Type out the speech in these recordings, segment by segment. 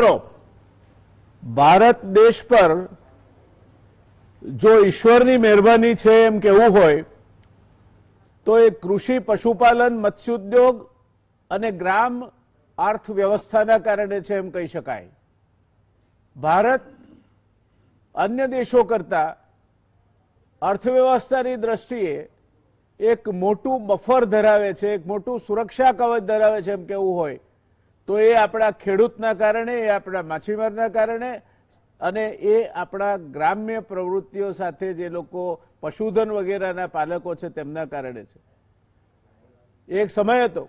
મિત્રો, ભારત દેશ પર જો ઈશ્વરની મહેરબાની છે એમ કહેવું હોય તો એ કૃષિ, પશુપાલન, મત્સ્યોદ્યોગ અને ગ્રામ અર્થવ્યવસ્થાના કારણે છે એમ કહી શકાય. ભારત અન્ય દેશો કરતા અર્થવ્યવસ્થાની દ્રષ્ટિએ એક મોટું બફર ધરાવે છે, એક મોટું સુરક્ષા કવચ ધરાવે છે એમ કહેવું હોય તો એ આપણા ખેડૂતના કારણે, એ આપણા માછીમારના કારણે અને એ આપણા ગ્રામ્ય પ્રવૃત્તિઓ સાથે જે લોકો પશુધન વગેરેના પાલકો છે તેમના કારણે છે. એક સમય હતો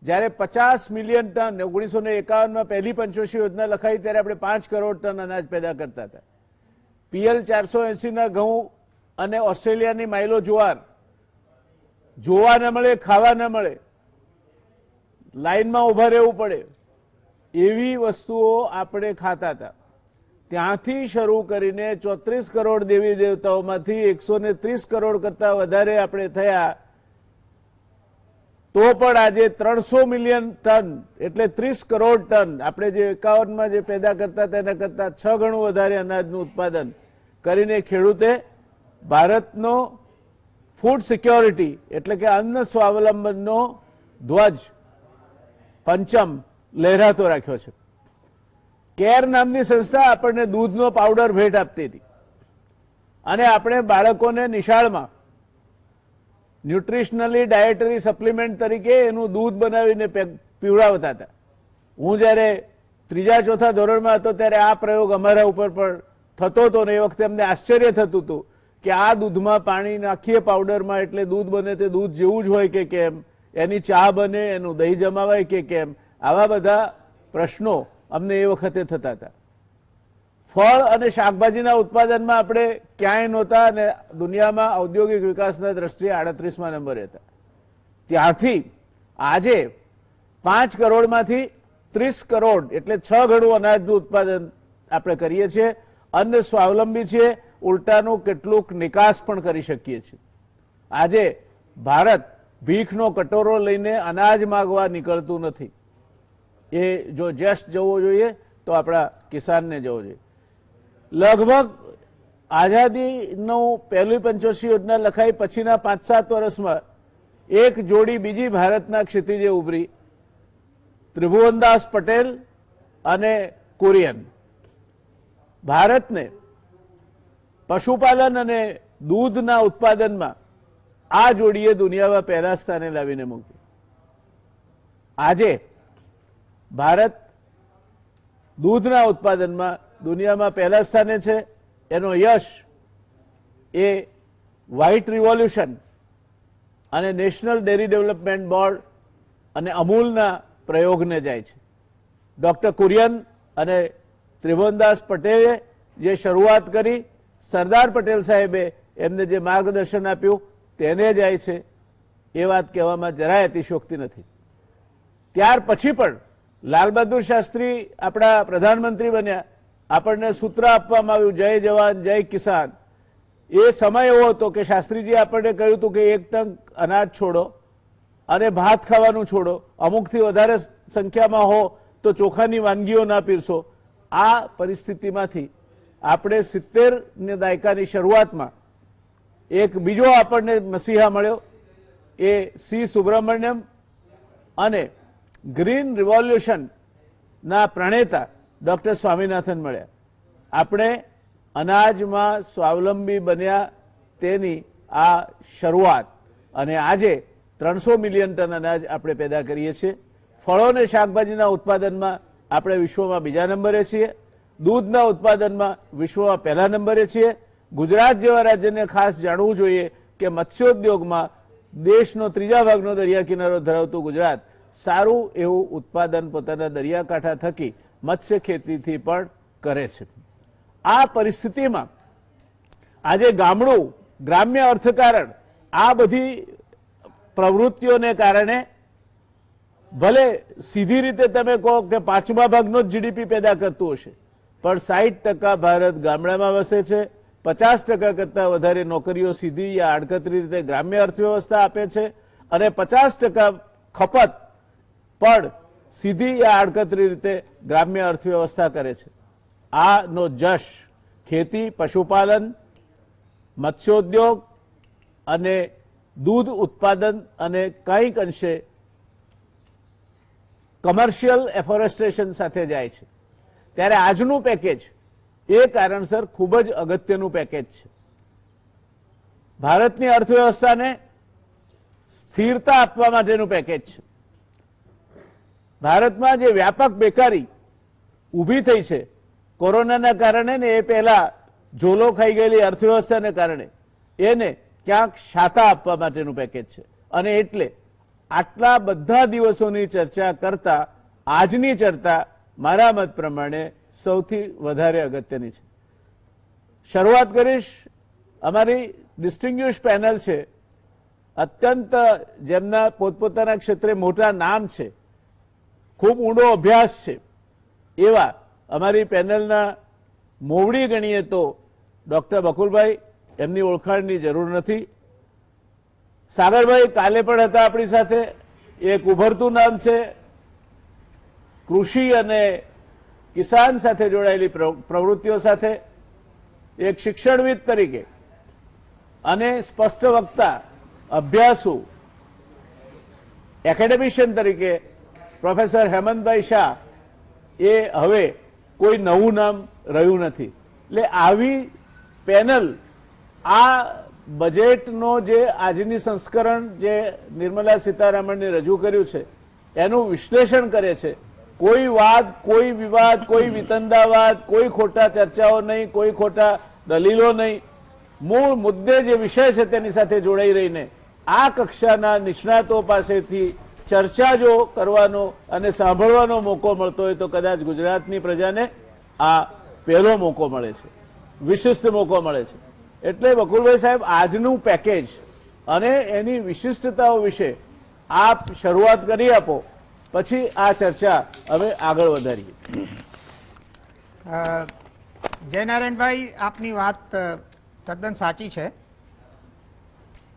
જ્યારે 50 મિલિયન ટન 1951માં પહેલી પંચવર્ષીય યોજના લખાઈ ત્યારે આપણે 5 કરોડ ટન અનાજ પેદા કરતા હતા. PL 480ના ઘઉં અને ઓસ્ટ્રેલિયાની માઇલો જુવાર જોવા ન મળે, ખાવા ન મળે, લાઈનમાં ઉભા રહેવું પડે એવી વસ્તુઓ આપણે ખાતા હતા. ત્યાંથી શરૂ કરીને 34 કરોડ દેવી દેવતાઓમાંથી 130 કરોડ કરતા વધારે આપણે થયા તો પણ આજે 300 મિલિયન ટન એટલે 30 કરોડ ટન આપણે જે 51માં જે પેદા કરતા તેના કરતા 6 ગણું વધારે અનાજનું ઉત્પાદન કરીને ખેડૂતે ભારતનો ફૂડ સિક્યોરિટી એટલે કે અન્ન સ્વાવલંબનનો ધ્વજ પંચમ લહેરાતો રાખ્યો છે. કેર નામની સંસ્થા આપણને દૂધનો પાવડર ભેટ આપતી હતી અને આપણે બાળકોને નિશાળમાં ન્યુટ્રિશનલી ડાયટરી સપ્લિમેન્ટ તરીકે એનું દૂધ બનાવીને પીવડાવતા હતા. હું જ્યારે 3-4 ધોરણમાં હતો ત્યારે આ પ્રયોગ અમારા ઉપર પણ થતો હતો ને એ વખતે અમને આશ્ચર્ય થતું હતું કે આ દૂધમાં પાણી નાખીએ પાવડરમાં એટલે દૂધ બને તે દૂધ જેવું જ હોય કે કેમ, એની ચા બને, એનું દહીં જમાવાય કે કેમ, આવા બધા પ્રશ્નો અમને એ વખતે થતા હતા. ફળ અને શાકભાજીના ઉત્પાદનમાં આપણે ક્યાંય નહોતા અને દુનિયામાં ઔદ્યોગિક વિકાસના દ્રષ્ટિએ 38મા નંબરે હતા. ત્યાંથી આજે 5 કરોડમાંથી 30 કરોડ એટલે 6 ગણું અનાજનું ઉત્પાદન આપણે કરીએ છીએ. અન્ન સ્વાવલંબી છીએ, ઉલટાનું કેટલુંક નિકાસ પણ કરી શકીએ છીએ. આજે ભારત ભીખનો કટોરો લઈને અનાજ માગવા નીકળતું નથી. એ જો જસ્ટ જવો જોઈએ તો આપણા કિસાનને જવો જોઈએ. લગભગ આઝાદીનો પહેલી પંચવર્ષીય યોજના લખાઈ પછીના 5-7 વર્ષમાં એક જોડી બીજી ભારતના ક્ષિતિજે ઉભરી, ત્રિભુવનદાસ પટેલ અને કુરિયન. ભારતને પશુપાલન અને દૂધના ઉત્પાદનમાં આ જોડીએ દુનિયામાં પહેલા સ્થાને લાવીને મૂક્યું. આજે ભારત દૂધના ઉત્પાદનમાં દુનિયામાં પહેલા સ્થાને છે. એનો યશ એ વ્હાઇટ રિવોલ્યુશન અને નેશનલ ડેરી ડેવલપમેન્ટ બોર્ડ અને અમૂલના પ્રયોગને જાય છે. ડૉક્ટર કુરિયન અને ત્રિભુવનદાસ પટેલે જે શરૂઆત કરી, સરદાર પટેલ સાહેબે એમને જે માર્ગદર્શન આપ્યું તેને જાય છે. એ વાત કહેવામાં જરાય અતિશયોક્તિ નથી. ત્યાર પછી પણ લાલ બહાદુર શાસ્ત્રી આપણા પ્રધાનમંત્રી બન્યા, આપણને સૂત્ર આપવામાં આવ્યું જય જવાન જય કિસાન. એ સમય એવો હતો કે શાસ્ત્રીજી આપણને કહ્યું હતું કે 1 ટન અનાજ છોડો અને ભાત ખાવાનું છોડો, અમુકથી વધારે સંખ્યામાં હો તો ચોખાની વાનગીઓ ના પીરસો. આ પરિસ્થિતિમાંથી આપણે 70ના દાયકાની શરૂઆતમાં એક બીજો આપણને મસીહા મળ્યો, એ સી સુબ્રમણ્યમ અને ગ્રીન રિવોલ્યુશનના પ્રણેતા ડૉક્ટર સ્વામિનાથન મળ્યા. આપણે અનાજમાં સ્વાવલંબી બન્યા તેની આ શરૂઆત અને આજે 300 મિલિયન ટન અનાજ આપણે પેદા કરીએ છીએ. ફળો અને શાકભાજીના ઉત્પાદનમાં આપણે વિશ્વમાં બીજા નંબરે છીએ. દૂધના ઉત્પાદનમાં વિશ્વમાં પહેલા નંબરે છીએ. ગુજરાત જેવા રાજ્યને ખાસ જાણવું જોઈએ કે મત્સ્યોદ્યોગમાં દેશનો 3જા ભાગનો દરિયા કિનારો ધરાવતું ગુજરાત સારું એવું ઉત્પાદન પોતાના દરિયાકાંઠા થકી મત્સ્ય ખેતીથી પણ કરે છે. આ પરિસ્થિતિમાં આજે ગામડું, ગ્રામ્ય અર્થકારણ આ બધી પ્રવૃત્તિઓને કારણે ભલે સીધી રીતે તમે કહો કે 5મા ભાગનો જ GDP પેદા કરતું હશે, પણ 60% ભારત ગામડામાં વસે છે. 50% કરતાં વધારે નોકરીઓ સીધી યા આડકતરી રીતે ગ્રામ્ય અર્થવ્યવસ્થા આપે છે અને 50% ખપત પણ સીધી યા આડકતરી રીતે ગ્રામ્ય અર્થવ્યવસ્થા કરે છે. આનો જશ ખેતી, પશુપાલન, મત્સ્યોદ્યોગ અને દૂધ ઉત્પાદન અને કંઈક અંશે કમર્શિયલ એફોરેસ્ટેશન સાથે જાય છે. ત્યારે આજનું પેકેજ એ કારણસર ખૂબ જ અગત્યનું પેકેજ છે. ભારતની અર્થવ્યવસ્થાને સ્થિરતા આપવા માટેનું પેકેજ છે. ભારતમાં જે વ્યાપક બેકારી ઊભી થઈ છે કોરોનાના કારણે ને એ પહેલા ઝોલો ખાઈ ગયેલી અર્થવ્યવસ્થાને કારણે, એને ક્યાંક શાતા આપવા માટેનું પેકેજ છે. અને એટલે આટલા બધા દિવસોની ચર્ચા કરતા આજની ચર્ચા મારા મત પ્રમાણે સૌથી વધારે અગત્યની છે. શરૂઆત કરીશ, અમારી ડિસ્ટિંગ્યુશ પેનલ છે, અત્યંત જેમના પોતપોતાના ક્ષેત્રે મોટા નામ છે, ખૂબ ઊંડો અભ્યાસ છે, એવા અમારી પેનલના મોવડી ગણીએ તો ડૉક્ટર બકુલભાઈ, એમની ઓળખાણની જરૂર નથી. સાગરભાઈ કાલે પણ હતા આપણી સાથે, એક ઉભરતું નામ છે. કૃષિ અને કિસાન સાથે જોડાયેલી પ્રવૃત્તિઓ સાથે એક શિક્ષણવિદ તરીકે અને સ્પષ્ટ વક્તા, અભ્યાસુ, એકેડેમિશિયન તરીકે પ્રોફેસર હેમંતભાઈ શાહ એ હવે કોઈ નવું નામ રહ્યું નથી. એટલે આવી પેનલ આ બજેટનો જે આજની સંસ્કરણ જે નિર્મલા સીતારામણે રજૂ કર્યું છે એનું વિશ્લેષણ કરે છે. કોઈ વાદ, કોઈ વિવાદ, કોઈ વિતંડાવાદ, કોઈ ખોટા ચર્ચાઓ નહીં, કોઈ ખોટા દલીલો નહીં. મૂળ મુદ્દે જે વિષય છે તેની સાથે જોડાઈ રહીને આ કક્ષાના નિષ્ણાતો પાસેથી ચર્ચા જો કરવાનો અને સાંભળવાનો મોકો મળતો હોય તો કદાચ ગુજરાતની પ્રજાને આ પહેલો મોકો મળે છે, વિશિષ્ટ મોકો મળે છે. એટલે બકુલભાઈ સાહેબ, આજનું પેકેજ અને એની વિશિષ્ટતાઓ વિશે આપ શરૂઆત કરી આપો, પછી આ ચર્ચા હવે આગળ વધારીએ. જયનારાયણભાઈ, આપની વાત તદ્દન સાચી છે.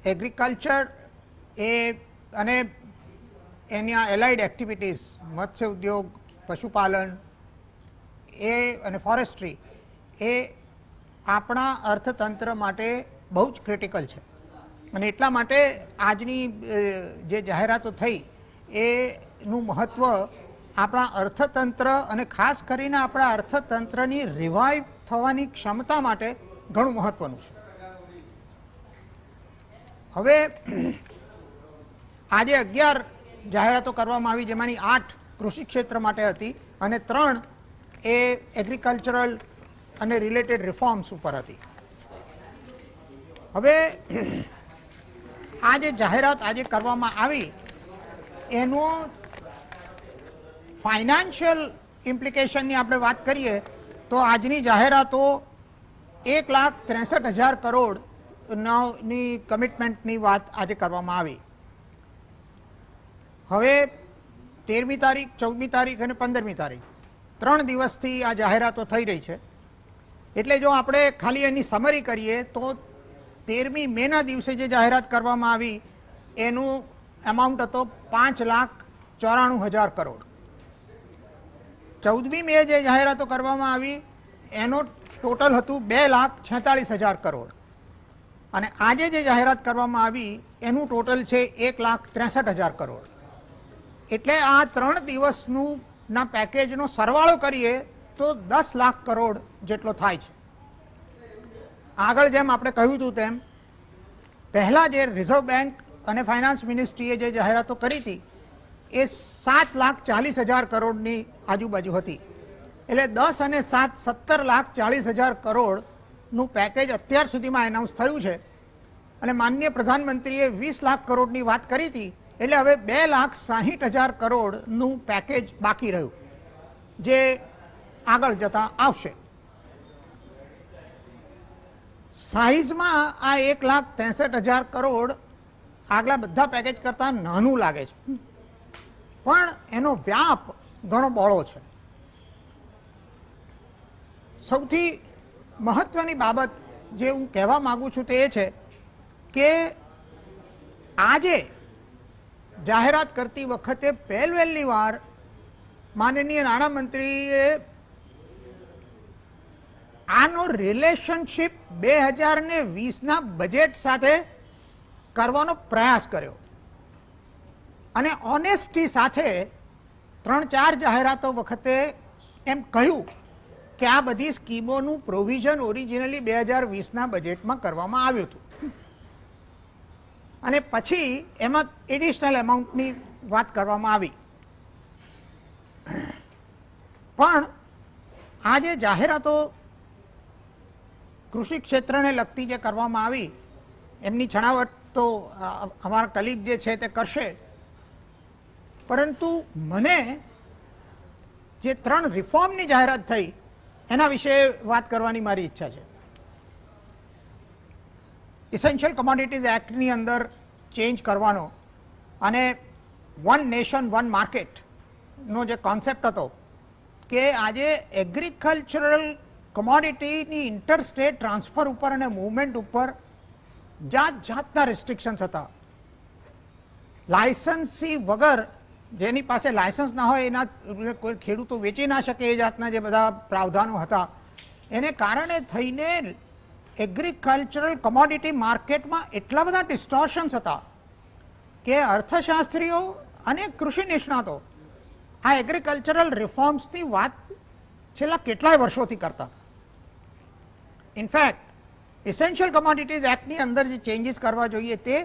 એગ્રીકલ્ચર એ અને એના એલાઇડ એક્ટિવિટીઝ, મત્સ્ય ઉદ્યોગ, પશુપાલન એ અને ફોરેસ્ટ્રી એ આપણા અર્થતંત્ર માટે બહુ જ ક્રિટિકલ છે. અને એટલા માટે આજની જે જાહેરાતો થઈ એનું મહત્ત્વ આપણા અર્થતંત્ર અને ખાસ કરીને આપણા અર્થતંત્રની રિવાઇવ થવાની ક્ષમતા માટે ઘણું મહત્ત્વનું છે. હવે આજે 11 જાહેરાતો કરવામાં આવી, જેમાંની 8 કૃષિ ક્ષેત્ર માટે હતી અને 3 એ એગ્રીકલ્ચરલ અને રિલેટેડ રિફોર્મ્સ ઉપર હતી. હવે આ જે જાહેરાત આજે કરવામાં આવી એનો ફાઇનાન્શિયલ ઇમ્પ્લિકેશનની આપણે વાત કરીએ તો આજની જાહેરાતો 1,63,000 કરોડની કમિટમેન્ટની વાત આજે કરવામાં આવી. હવે 13મી તારીખ, 14મી તારીખ અને 15મી તારીખ 3 દિવસથી આ જાહેરાતો થઈ રહી છે. એટલે જો આપણે ખાલી એની સમરી કરીએ તો 13મી મેના દિવસે જે જાહેરાત કરવામાં આવી એનું એમાઉન્ટ હતો 5,94,000 કરોડ. 14મી મે જે જાહેરાતો કરવામાં આવી એનો ટોટલ હતું 2,46,000 કરોડ. અને આજે જે જાહેરાત કરવામાં આવી એનું ટોટલ છે 1,63,000 કરોડ. એટલે આ 3 દિવસનું ના પેકેજનો સરવાળો કરીએ તો 10 લાખ કરોડ જેટલો થાય છે. આગળ જેમ આપણે કહ્યું હતું તેમ પહેલા જે રિઝર્વ બેંક અને ફાઇનાન્સ મિનિસ્ટ્રીએ જે જાહેરાતો કરી હતી એ 7,40,000 કરોડની આજુબાજુ હતી. એટલે 10 અને 7 17,40,000 કરોડનું પેકેજ અત્યાર સુધીમાં એનાઉન્સ થયું છે. અને માનનીય પ્રધાનમંત્રીએ 20 લાખ કરોડની વાત કરી હતી. એટલે હવે 2,60,000 કરોડનું પેકેજ બાકી રહ્યું જે આગળ જતા આવશે. સાઇઝમાં આ 1,63,000 કરોડ આગલા બધા પેકેજ કરતાં નાનું લાગે છે, પણ એનો વ્યાપ ઘણો બહોળો છે. સૌથી મહત્વની બાબત જે હું કહેવા માંગુ છું તે એ છે કે આજે જાહેરાત કરતી વખતે પહેલી વાર માનનીય નાણામંત્રીએ આનો રિલેશનશિપ 2020ના બજેટ સાથે કરવાનો પ્રયાસ કર્યો અને ઓનેસ્ટી સાથે 3-4 જાહેરાતો વખતે એમ કહ્યું કે આ બધી સ્કીમોનું પ્રોવિઝન ઓરિજિનલી 2020ના બજેટમાં કરવામાં આવ્યું હતું અને પછી એમાં એડિશનલ એમાઉન્ટની વાત કરવામાં આવી. પણ આ જે જાહેરાતો કૃષિ ક્ષેત્રને લગતી જે કરવામાં આવી એમની છણાવટ તો અમારા કલીગ જે છે તે કરશે, પરંતુ મને જે 3 રિફોર્મની જાહેરાત થઈ એના વિશે વાત કરવાની મારી ઈચ્છા છે. ઇસેન્શિયલ કોમોડિટીઝ એક્ટની અંદર ચેન્જ કરવાનો અને વન નેશન વન માર્કેટનો જે કોન્સેપ્ટ હતો કે આજે એગ્રીકલ્ચરલ કોમોડિટીની ઇન્ટરસ્ટેટ ટ્રાન્સફર ઉપર અને મૂવમેન્ટ ઉપર જાત જાતના રિસ્ટ્રિક્શન્સ હતા. લાયસન્સી વગર, જેની પાસે લાયસન્સ ના હોય એના કોઈ ખેડૂતો વેચી ના શકે એ જાતના જે બધા પ્રાવધાનો હતા, એને કારણે થઈને એગ્રીકલ્ચરલ કોમોડિટી માર્કેટમાં એટલા બધા ડિસ્ટોર્શન્સ હતા કે અર્થશાસ્ત્રીઓ અને કૃષિ નિષ્ણાતો આ એગ્રીકલ્ચરલ રિફોર્મ્સની વાત છેલ્લા કેટલાય વર્ષોથી કરતા. ઇનફેક્ટ ઇસેન્શિયલ કોમોડિટીઝ એક્ટની અંદર જે ચેન્જીસ કરવા જોઈએ તે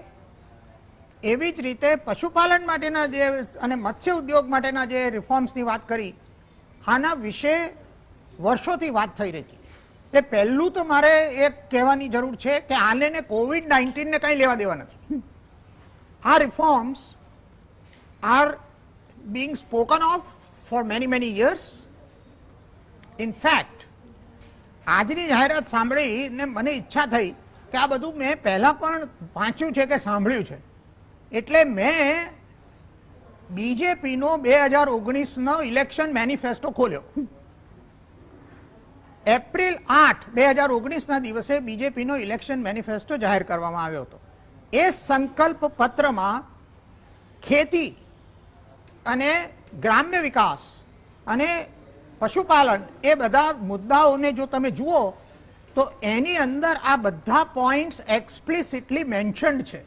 એવી જ રીતે પશુપાલન માટેના જે અને મત્સ્ય ઉદ્યોગ માટેના જે રિફોર્મ્સની વાત કરી, આના વિશે વર્ષોથી વાત થઈ રહી હતી. તે પહેલું તો મારે એ કહેવાની જરૂર છે કે આને COVID-19ને કંઈ લેવા દેવા નથી. આ reforms are being spoken of for many years. In fact, આજની જાહેરાત સાંભળીને મને ઈચ્છા થઈ કે આ બધું મેં પહેલા પણ વાંચ્યું છે કે સાંભળ્યું છે, એટલે મેં બીજેપીનો 2019નો ઇલેક્શન મેનિફેસ્ટો ખોલ્યો. એપ્રિલ 8, 2019ના દિવસે બીજેપીનો ઇલેક્શન મેનિફેસ્ટો જાહેર કરવામાં આવ્યો હતો. એ સંકલ્પ પત્રમાં ખેતી અને ગ્રામ્ય વિકાસ અને પશુપાલન એ બધા મુદ્દાઓને જો તમે જુઓ તો એની અંદર આ બધા પોઈન્ટ્સ એક્સપ્લિસિટલી મેન્શન્ડ છે.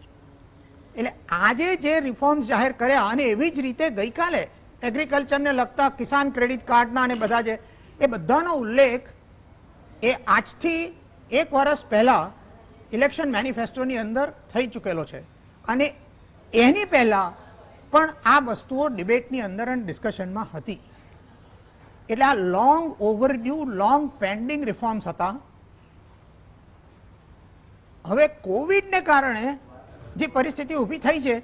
એટલે આજે જે રિફોર્મ્સ જાહેર કર્યા અને એવી જ રીતે ગઈકાલે એગ્રીકલ્ચરને લગતા કિસાન ક્રેડિટ કાર્ડના અને બધા જે એ બધાનો ઉલ્લેખ એ આજથી 1 વર્ષ પહેલા ઇલેક્શન મેનિફેસ્ટોની અંદર થઈ ચૂકેલો છે અને એની પહેલા પણ આ વસ્તુઓ ડિબેટની અંદર અને ડિસ્કશનમાં હતી. એટલે આ long overdue, long pending reforms હતા. હવે કોવિડને કારણે જે પરિસ્થિતિ ઊભી થઈ છે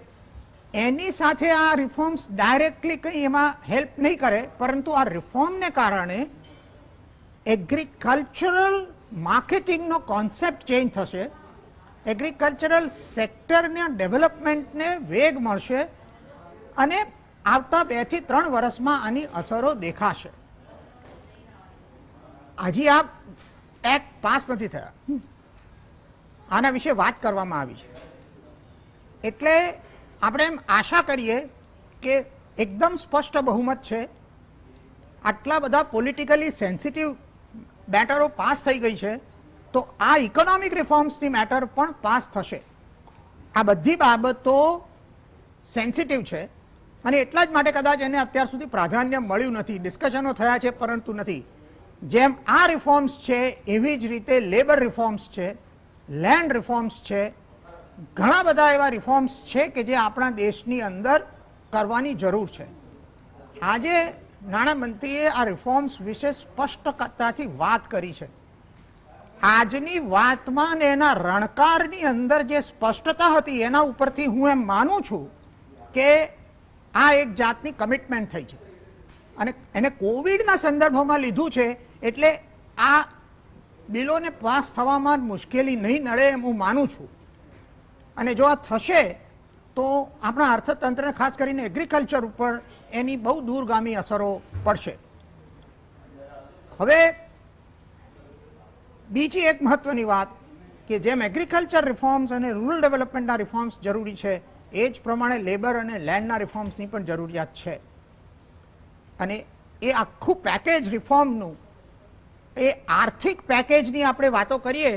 એની સાથે આ રિફોર્મ્સ ડાયરેક્ટલી કંઈ એમાં હેલ્પ નહીં કરે, પરંતુ આ રિફોર્મને કારણે એગ્રીકલ્ચરલ માર્કેટિંગનો કોન્સેપ્ટ ચેન્જ થશે, એગ્રીકલ્ચરલ સેક્ટરના ડેવલપમેન્ટને વેગ મળશે અને આવતા 2 થી 3 વર્ષમાં આની અસરો દેખાશે. હજી આ એક્ટ પાસ નથી થયા, આના વિશે વાત કરવામાં આવી છે. એટલે આપણે એમ આશા કરીએ કે એકદમ સ્પષ્ટ બહુમત છે. આટલા બધા પોલિટિકલી સેન્સિટિવ મેટરો પાસ થઈ ગઈ છે તો આ ઇકોનોમિક રિફોર્મ્સની મેટર પણ પાસ થશે. આ બધી બાબતો સેન્સિટિવ છે અને એટલા જ માટે કદાચ એને અત્યાર સુધી પ્રાધાન્ય મળ્યું નથી. ડિસ્કશનો થયા છે પરંતુ નથી. જેમ આ રિફોર્મ્સ છે એવી જ રીતે લેબર રિફોર્મ્સ છે, લેન્ડ રિફોર્મ્સ છે, ઘણા બધા એવા રિફોર્મ્સ છે કે જે આપણા દેશની અંદર કરવાની જરૂર છે. આજે નાણામંત્રીએ આ રિફોર્મ્સ વિશે સ્પષ્ટતાથી વાત કરી છે. આજની વાતમાં ને એના રણકારની અંદર જે સ્પષ્ટતા હતી એના ઉપરથી હું એમ માનું છું કે આ એક જાતની કમિટમેન્ટ થઈ છે અને એને કોવિડના સંદર્ભમાં લીધું છે. એટલે આ બિલોને પાસ થવામાં મુશ્કેલી નહીં નડે એમ હું માનું છું. અને જો આ થશે તો આપણા અર્થતંત્રને, ખાસ કરીને એગ્રીકલ્ચર ઉપર એની બહુ દૂરગામી અસરો પડશે. હવે બીજી એક મહત્વની વાત કે જેમ એગ્રીકલ્ચર રિફોર્મ્સ અને રૂરલ ડેવલપમેન્ટના રિફોર્મ્સ જરૂરી છે એ જ પ્રમાણે લેબર અને લેન્ડના રિફોર્મ્સની પણ જરૂરિયાત છે. અને એ આખું પેકેજ રિફોર્મનું, એ આર્થિક પેકેજની આપણે વાતો કરીએ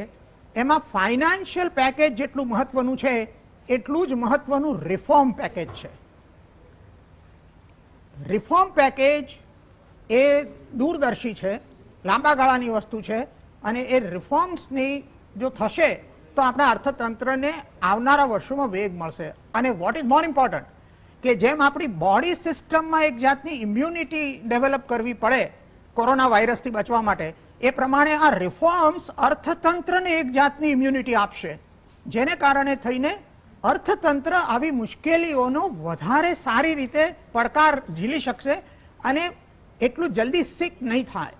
એમાં ફાઇનાન્શિયલ પેકેજ જેટલું મહત્વનું છે એટલું જ મહત્વનું રિફોર્મ પેકેજ છે. રિફોર્મ પેકેજ એ દૂરદર્શી છે, લાંબા ગાળાની વસ્તુ છે, અને એ રિફોર્મ્સની જો થશે તો આપણા અર્થતંત્રને આવનારા વર્ષોમાં વેગ મળશે. અને વોટ ઇઝ મોર ઇમ્પોર્ટન્ટ કે જેમ આપણી બોડી સિસ્ટમમાં એક જાતની ઇમ્યુનિટી ડેવલપ કરવી પડે કોરોના વાયરસથી બચવા માટે, એ પ્રમાણે આ રિફોર્મ્સ અર્થતંત્રને એક જાતની ઇમ્યુનિટી આપશે, જેને કારણે થઈને અર્થતંત્ર આવી મુશ્કેલીઓનો વધારે સારી રીતે પડકાર ઝીલી શકશે અને એટલું જલ્દી સિક નહીં થાય,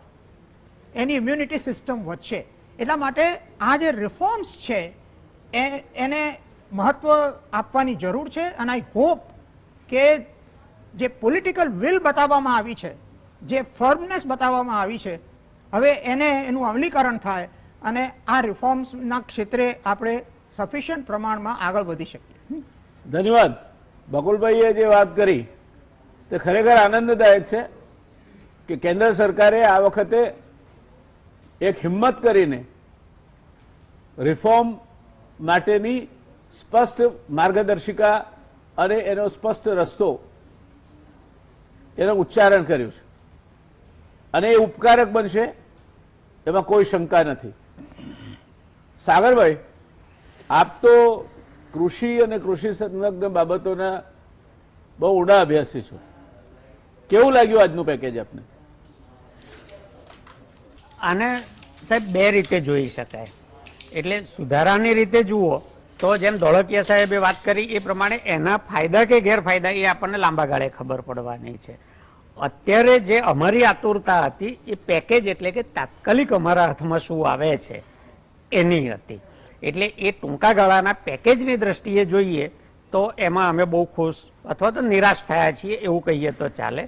એની ઇમ્યુનિટી સિસ્ટમ વધશે. એટલા માટે આ જે રિફોર્મ્સ છે એને મહત્વ આપવાની જરૂર છે. અને આઈ હોપ કે જે પોલિટિકલ વિલ બતાવવામાં આવી છે, જે ફર્મનેસ બતાવવામાં આવી છે, હવે એનું અમલીકરણ થાય અને આ રિફોર્મ્સના ક્ષેત્રે આપણે સફિશિયન્ટ પ્રમાણમાં આગળ વધી શકીએ. ધન્યવાદ. બકુલભાઈએ જે વાત કરી તે ખરેખર આનંદદાયક છે કે કેન્દ્ર સરકારે આ વખતે એક હિંમત કરીને રિફોર્મ માટેની સ્પષ્ટ માર્ગદર્શિકા અને એનો સ્પષ્ટ રસ્તો એનું ઉચ્ચારણ કર્યું છે અને એ ઉપકારક બનશે એમાં કોઈ શંકા નથી. સાગરભાઈ, આપ તો કૃષિ અને કૃષિ સંલગ્ન બાબતોના બહુ ઊંડા અભ્યાસી છો. કેવું લાગ્યું આજનું પેકેજ આપને? આને સાહેબ બે રીતે જોઈ શકાય. એટલે સુધારાની રીતે જુઓ તો જેમ ધોળકિયા સાહેબે વાત કરી એ પ્રમાણે એના ફાયદા કે ગેરફાયદા એ આપણને લાંબા ગાળે ખબર પડવાની છે. અત્યારે જે અમારી આતુરતા હતી એ પેકેજ એટલે કે તાત્કાલિક અમારા હાથમાં શું આવે છે એની હતી. એટલે એ ટૂંકા ગાળાના પેકેજની દ્રષ્ટિએ જોઈએ તો એમાં અમે બહુ ખુશ અથવા તો નિરાશ થયા છીએ એવું કહીએ તો ચાલે.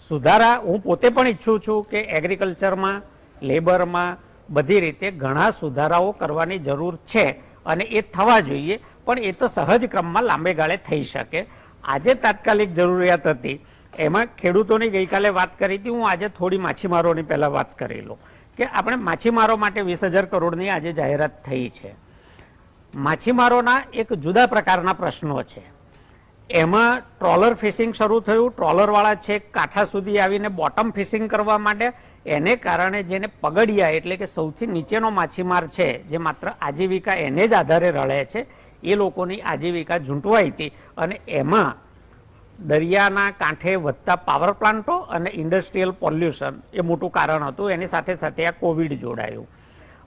સુધારા હું પોતે પણ ઈચ્છું છું કે એગ્રીકલ્ચરમાં, લેબરમાં બધી રીતે ઘણા સુધારાઓ કરવાની જરૂર છે અને એ થવા જોઈએ, પણ એ તો સહજ ક્રમમાં લાંબે ગાળે થઈ શકે. આજે તાત્કાલિક જરૂરિયાત હતી એમાં ખેડૂતોની ગઈકાલે વાત કરી હતી, હું આજે થોડી માછીમારોની પહેલાં વાત કરી લઉં કે આપણે માછીમારો માટે 20,000 કરોડની આજે જાહેરાત થઈ છે. માછીમારોના એક જુદા પ્રકારના પ્રશ્નો છે. એમાં ટ્રોલર ફિશિંગ શરૂ થયું, ટ્રોલરવાળા છેક કાંઠા સુધી આવીને બોટમ ફિશિંગ કરવા માટે, એને કારણે જેને પગડિયા એટલે કે સૌથી નીચેનો માછીમાર છે જે માત્ર આજીવિકા એને જ આધારે રળે છે, એ લોકોની આજીવિકા ઝૂંટવાઈ હતી અને એમાં દરિયાના કાંઠે વધતા પાવર પ્લાન્ટો અને ઇન્ડસ્ટ્રીયલ પોલ્યુશન એ મોટું કારણ હતું. એની સાથે સાથે આ કોવિડ જોડાયું.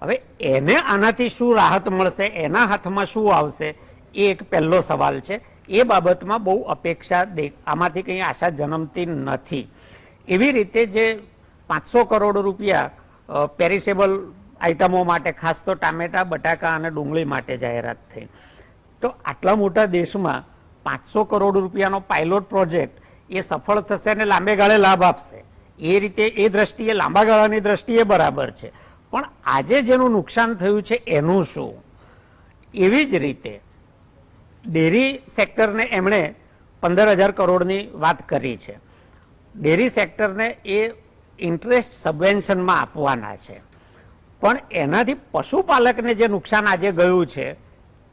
હવે એને આનાથી શું રાહત મળશે, એના હાથમાં શું આવશે, એ એક પહેલો સવાલ છે. એ બાબતમાં બહુ અપેક્ષા આમાંથી કંઈ આશા જન્મતી નથી. એવી રીતે જે 500 કરોડ રૂપિયા પેરિસેબલ આઇટમો માટે, ખાસ તો ટામેટા, બટાકા અને ડુંગળી માટે જાહેરાત થઈ, તો આટલા મોટા દેશમાં 500 કરોડ રૂપિયાનો પાયલોટ પ્રોજેક્ટ એ સફળ થશે અને લાંબે ગાળે લાભ આપશે. એ રીતે એ દ્રષ્ટિએ લાંબા ગાળાની દ્રષ્ટિએ બરાબર છે, પણ આજે જેનું નુકસાન થયું છે એનું શું? એવી જ રીતે ડેરી સેક્ટરને એમણે 15,000 કરોડની વાત કરી છે. ડેરી સેક્ટરને એ ઇન્ટરેસ્ટ સબવેન્શનમાં આપવાના છે, પણ એનાથી પશુપાલકને જે નુકસાન આજે ગયું છે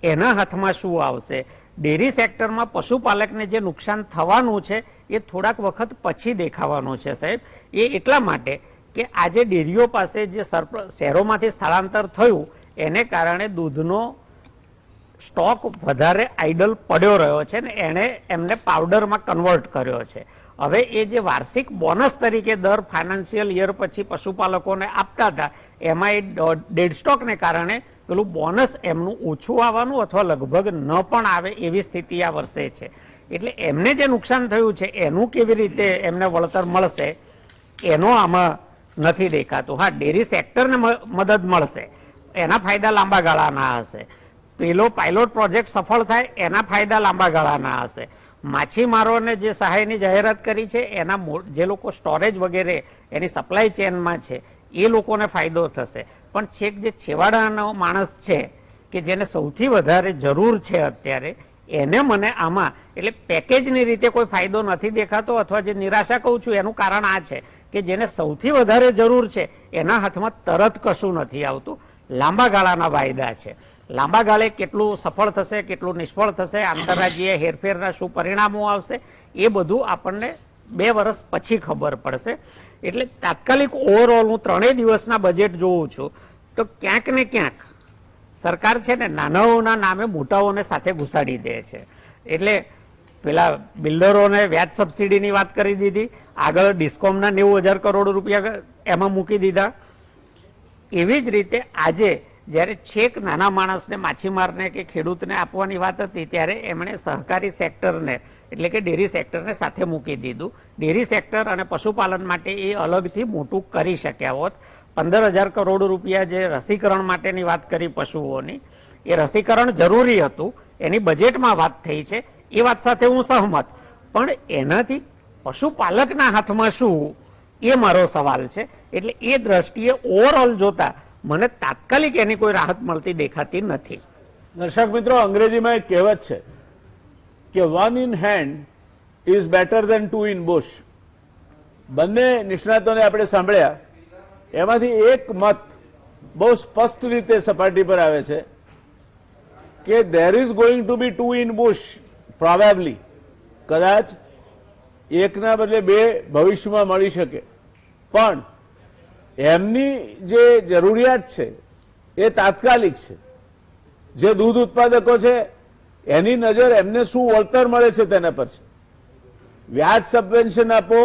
એના હાથમાં શું આવશે? ડેરી સેક્ટરમાં પશુપાલકને જે નુકસાન થવાનું છે એ થોડાક વખત પછી દેખાવાનું છે સાહેબ. એ એટલા માટે કે આજે ડેરીઓ પાસે જે શહેરોમાંથી સ્થળાંતર થયું એને કારણે દૂધનો સ્ટોક વધારે આઇડલ પડ્યો રહ્યો છે ને એણે એમને પાવડરમાં કન્વર્ટ કર્યો છે. હવે એ જે વાર્ષિક બોનસ તરીકે દર ફાઇનાન્શિયલ યર પછી પશુપાલકોને આપતા હતા એમાં એ ડેડ સ્ટોકને કારણે પેલું બોનસ એમનું ઓછું આવવાનું અથવા લગભગ ન પણ આવે એવી સ્થિતિ આ વર્ષે છે. એટલે એમને જે નુકસાન થયું છે એનું કેવી રીતે એમને વળતર મળશે એનો આમાં નથી દેખાતું. હા, ડેરી સેક્ટરને મદદ મળશે, એના ફાયદા લાંબા ગાળાના હશે. પેલો પાયલોટ પ્રોજેક્ટ સફળ થાય એના ફાયદા લાંબા ગાળાના હશે. માછીમારોને જે સહાયની જાહેરાત કરી છે એના જે લોકો સ્ટોરેજ વગેરે એની સપ્લાય ચેનમાં છે એ લોકોને ફાયદો થશે, પણ છેક જે છેવાડાનો માણસ છે કે જેને સૌથી વધારે જરૂર છે અત્યારે એને મને આમાં એટલે પેકેજની રીતે કોઈ ફાયદો નથી દેખાતો, અથવા જે નિરાશા કહું છું એનું કારણ આ છે કે જેને સૌથી વધારે જરૂર છે એના હાથમાં તરત કશું નથી આવતું. લાંબા ગાળાના વાયદા છે. લાંબા ગાળે કેટલું સફળ થશે, કેટલું નિષ્ફળ થશે, આંતરરાજ્ય હેરફેરના શું પરિણામો આવશે, એ બધું આપણને 2 વર્ષ પછી ખબર પડશે. એટલે તાત્કાલિક ઓવરઓલ હું 3 દિવસના બજેટ જોઉં છું તો ક્યાંક ને ક્યાંક સરકાર છે ને નાનાઓના નામે મોટાઓને સાથે ઘુસાડી દે છે. એટલે પેલા બિલ્ડરોને વ્યાજ સબસિડીની વાત કરી દીધી, આગળ ડિસ્કોમના 90,000 કરોડ રૂપિયા એમાં મૂકી દીધા. એવી જ રીતે આજે જ્યારે છેક નાના માણસને, માછીમારને કે ખેડૂતને આપવાની વાત હતી ત્યારે એમણે સહકારી સેક્ટરને એટલે કે ડેરી સેક્ટરને સાથે મૂકી દીધું. ડેરી સેક્ટર અને પશુપાલન માટે એ અલગથી મોટું કરી શક્યા હોત. 15,000 કરોડ રૂપિયા જે રસીકરણ માટેની વાત કરી પશુઓની, એ રસીકરણ જરૂરી હતું, એની બજેટમાં વાત થઈ છે, એ વાત સાથે હું સહમત. પણ એનાથી પશુપાલકના હાથમાં શું, એ મારો સવાલ છે. એટલે એ દ્રષ્ટિએ ઓવરઓલ જોતા મને તાત્કાલિક એની કોઈ રાહત મળતી દેખાતી નથી. દર્શક મિત્રો, અંગ્રેજીમાં એક કહેવત છે કે 1 in hand is better than 2 in bush. બંને નિષ્ણાતોને આપણે સાંભળ્યા, એમાંથી એક મત બહુ સ્પષ્ટ રીતે સપાટી પર આવે છે કે there is going to be 2 in bush probably. કદાચ એકના બદલે 2 ભવિષ્યમાં મળી શકે, પણ એમની જે જરૂરિયાત છે એ તાત્કાલિક છે. જે દૂધ ઉત્પાદકો છે એની નજર એમને શું વળતર મળે છે તેના પર છે. વ્યાજ સબવેન્શન આપો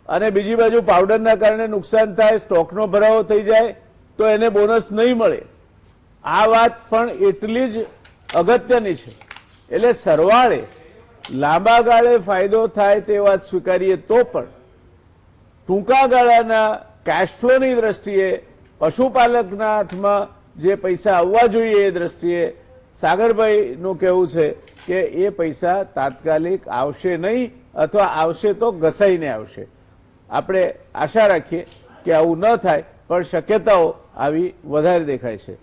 અને બીજી બાજુ પાવડરના કારણે નુકસાન થાય, સ્ટોકનો ભરાવો થઈ જાય તો એને બોનસ નહીં મળે. આ વાત પણ એટલી જ અગત્યની છે. એટલે સરવાળે લાંબા ગાળે ફાયદો થાય તે વાત સ્વીકારીએ તો પણ ટૂંકા ગાળાના કેશફ્લોની દ્રષ્ટિએ, પશુપાલકના હાથમાં જે પૈસા આવવા જોઈએ એ દ્રષ્ટિએ સાગરભાઈનું કહેવું છે કે એ પૈસા તાત્કાલિક આવશે નહીં, અથવા આવશે તો ઘસાઈને આવશે. આપણે આશા રાખીએ કે આવું ન થાય, પણ શક્યતાઓ આવી વધારે દેખાય છે.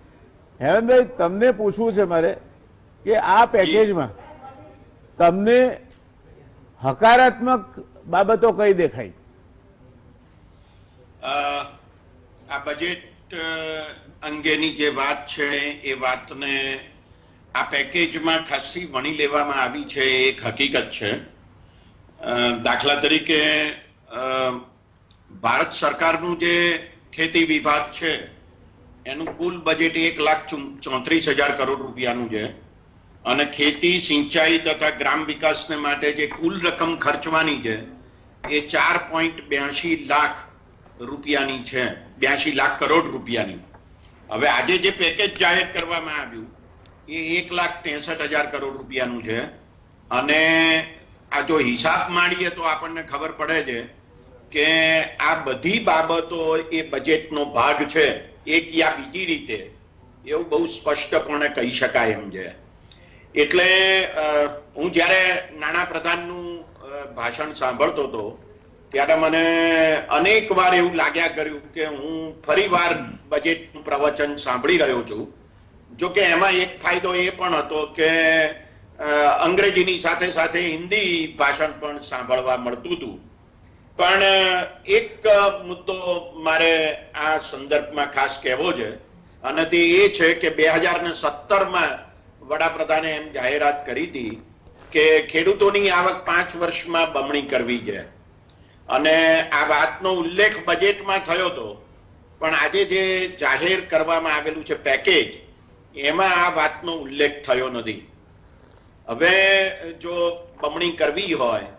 હેમંતભાઈ, તમને પૂછવું છે મારે કે આ પેકેજમાં તમને હકારાત્મક બાબતો કઈ દેખાય? આ બજેટ અંગેની જે વાત છે એ વાતને આ પેકેજમાં ખાસી વણી લેવામાં આવી છે, એ એક હકીકત છે. દાખલા તરીકે ભારત સરકારનું જે ખેતી વિભાગ છે એનું કુલ બજેટ 1,34,000 કરોડ રૂપિયાનું છે, અને ખેતી, સિંચાઈ તથા ગ્રામ વિકાસને માટે જે કુલ રકમ ખર્ચવાની છે એ 4.82 લાખ રૂપિયાની છે, 82 લાખ કરોડ રૂપિયાની. હવે આજે જે પેકેજ જાહેર કરવામાં આવ્યું એ 1,63,000 કરોડ રૂપિયાનું છે. અને આ જો હિસાબ માંડીએ તો આપણને ખબર પડે છે કે આ બધી બાબતો એ બજેટનો ભાગ છે, એક યા બીજી રીતે, એવું બહુ સ્પષ્ટપણે કહી શકાય એમ છે. એટલે હું જ્યારે નાણાં પ્રધાનનું ભાષણ સાંભળતો હતો ત્યારે મને અનેક વાર એવું લાગ્યા કર્યું કે હું ફરીવાર બજેટનું પ્રવચન સાંભળી રહ્યો છું. જો કે એમાં એક ફાયદો એ પણ હતો કે અંગ્રેજીની સાથે સાથે હિન્દી ભાષણ પણ સાંભળવા મળતું હતું. પણ એક મુદ્દો મારે આ સંદર્ભમાં ખાસ કહેવો છે, અને તે એ છે કે 2017માં વડાપ્રધાને એમ જાહેરાત કરી હતી કે ખેડૂતોની આવક 5 વર્ષમાં બમણી કરવી છે. અને આ વાતનો ઉલ્લેખ બજેટમાં થયો હતો, પણ આજે જે જાહેર કરવામાં આવેલું છે પેકેજ, એમાં આ વાતનો ઉલ્લેખ થયો નથી. હવે જો બમણી કરવી હોય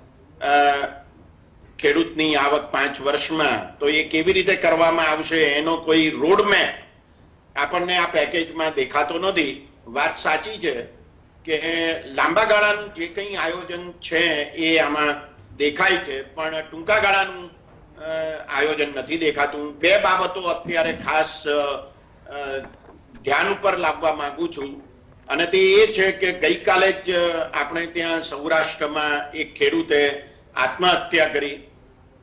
ખેડૂતની આવક 5 વર્ષમાં, તો એ કેવી રીતે કરવામાં આવશે એનો કોઈ રોડમેપ આપણને આ પેકેજમાં દેખાતો નથી. વાત સાચી છે કે લાંબા ગાળાનું જે કંઈ આયોજન છે એ આમાં દેખાય છે, પણ ટૂંકા ગાળાનું આયોજન નથી દેખાતું. 2 બાબતો અત્યારે ખાસ ધ્યાન ઉપર લાવવા માંગુ છું, અને તે એ છે કે ગઈકાલે જ આપણે ત્યાં સૌરાષ્ટ્રમાં એક ખેડૂતે આત્મહત્યા કરી,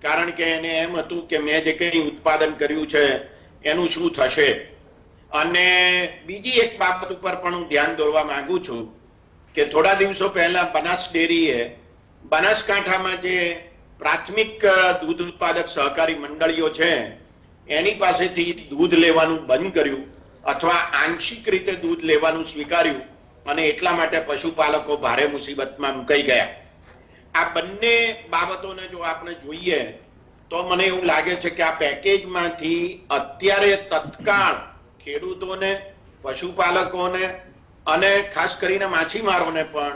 કારણ કે એને એમ હતું કે મેં જે કંઈ ઉત્પાદન કર્યું છે એનું શું થશે. અને બીજી એક બાબત ઉપર પણ હું ધ્યાન દોરવા માંગુ છું કે થોડા દિવસો પહેલા બનાસ ડેરીએ બનાસકાંઠામાં જે પ્રાથમિક દૂધ ઉત્પાદક સહકારી મંડળીઓ છે એની પાસેથી દૂધ લેવાનું બંધ કર્યું અથવા આંશિક રીતે દૂધ લેવાનું સ્વીકાર્યું અને એટલા માટે પશુપાલકો ભારે મુસીબતમાં મુકાઈ ગયા. આ બંને બાબતોને જો આપણે જોઈએ તો મને એવું લાગે છે કે આ પેકેજમાંથી અત્યારે તત્કાળ ખેડૂતોને, પશુપાલકોને અને ખાસ કરીને માછીમારોને પણ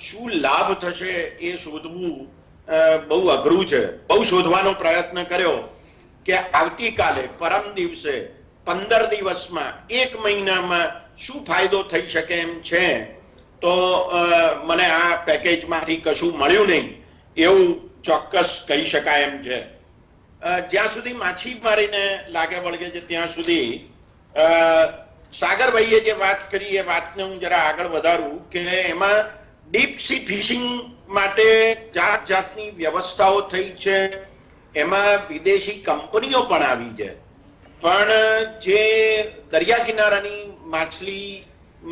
શું લાભ થશે એ શોધવું બહુ અઘરું છે. બહુ શોધવાનો પ્રયત્ન કર્યો કે આવતીકાલે, પરમ દિવસે, 15 દિવસમાં, 1 મહિનામાં શું ફાયદો થઈ શકે એમ છે, તો મને આ પેકેજમાંથી કશું મળ્યું નહીં એવું ચોક્કસ કહી શકાય એમ છે. જ્યાં સુધી માછીમારીને લાગે વળગે છે ત્યાં સુધી સાગરભાઈએ જે વાત કરી એ વાતને હું જરા આગળ વધારું કે એમાં ડીપ સી ફિશિંગ માટે જાત જાતની વ્યવસ્થાઓ થઈ છે, એમાં વિદેશી કંપનીઓ પણ આવી છે, પણ જે દરિયા કિનારાની માછલી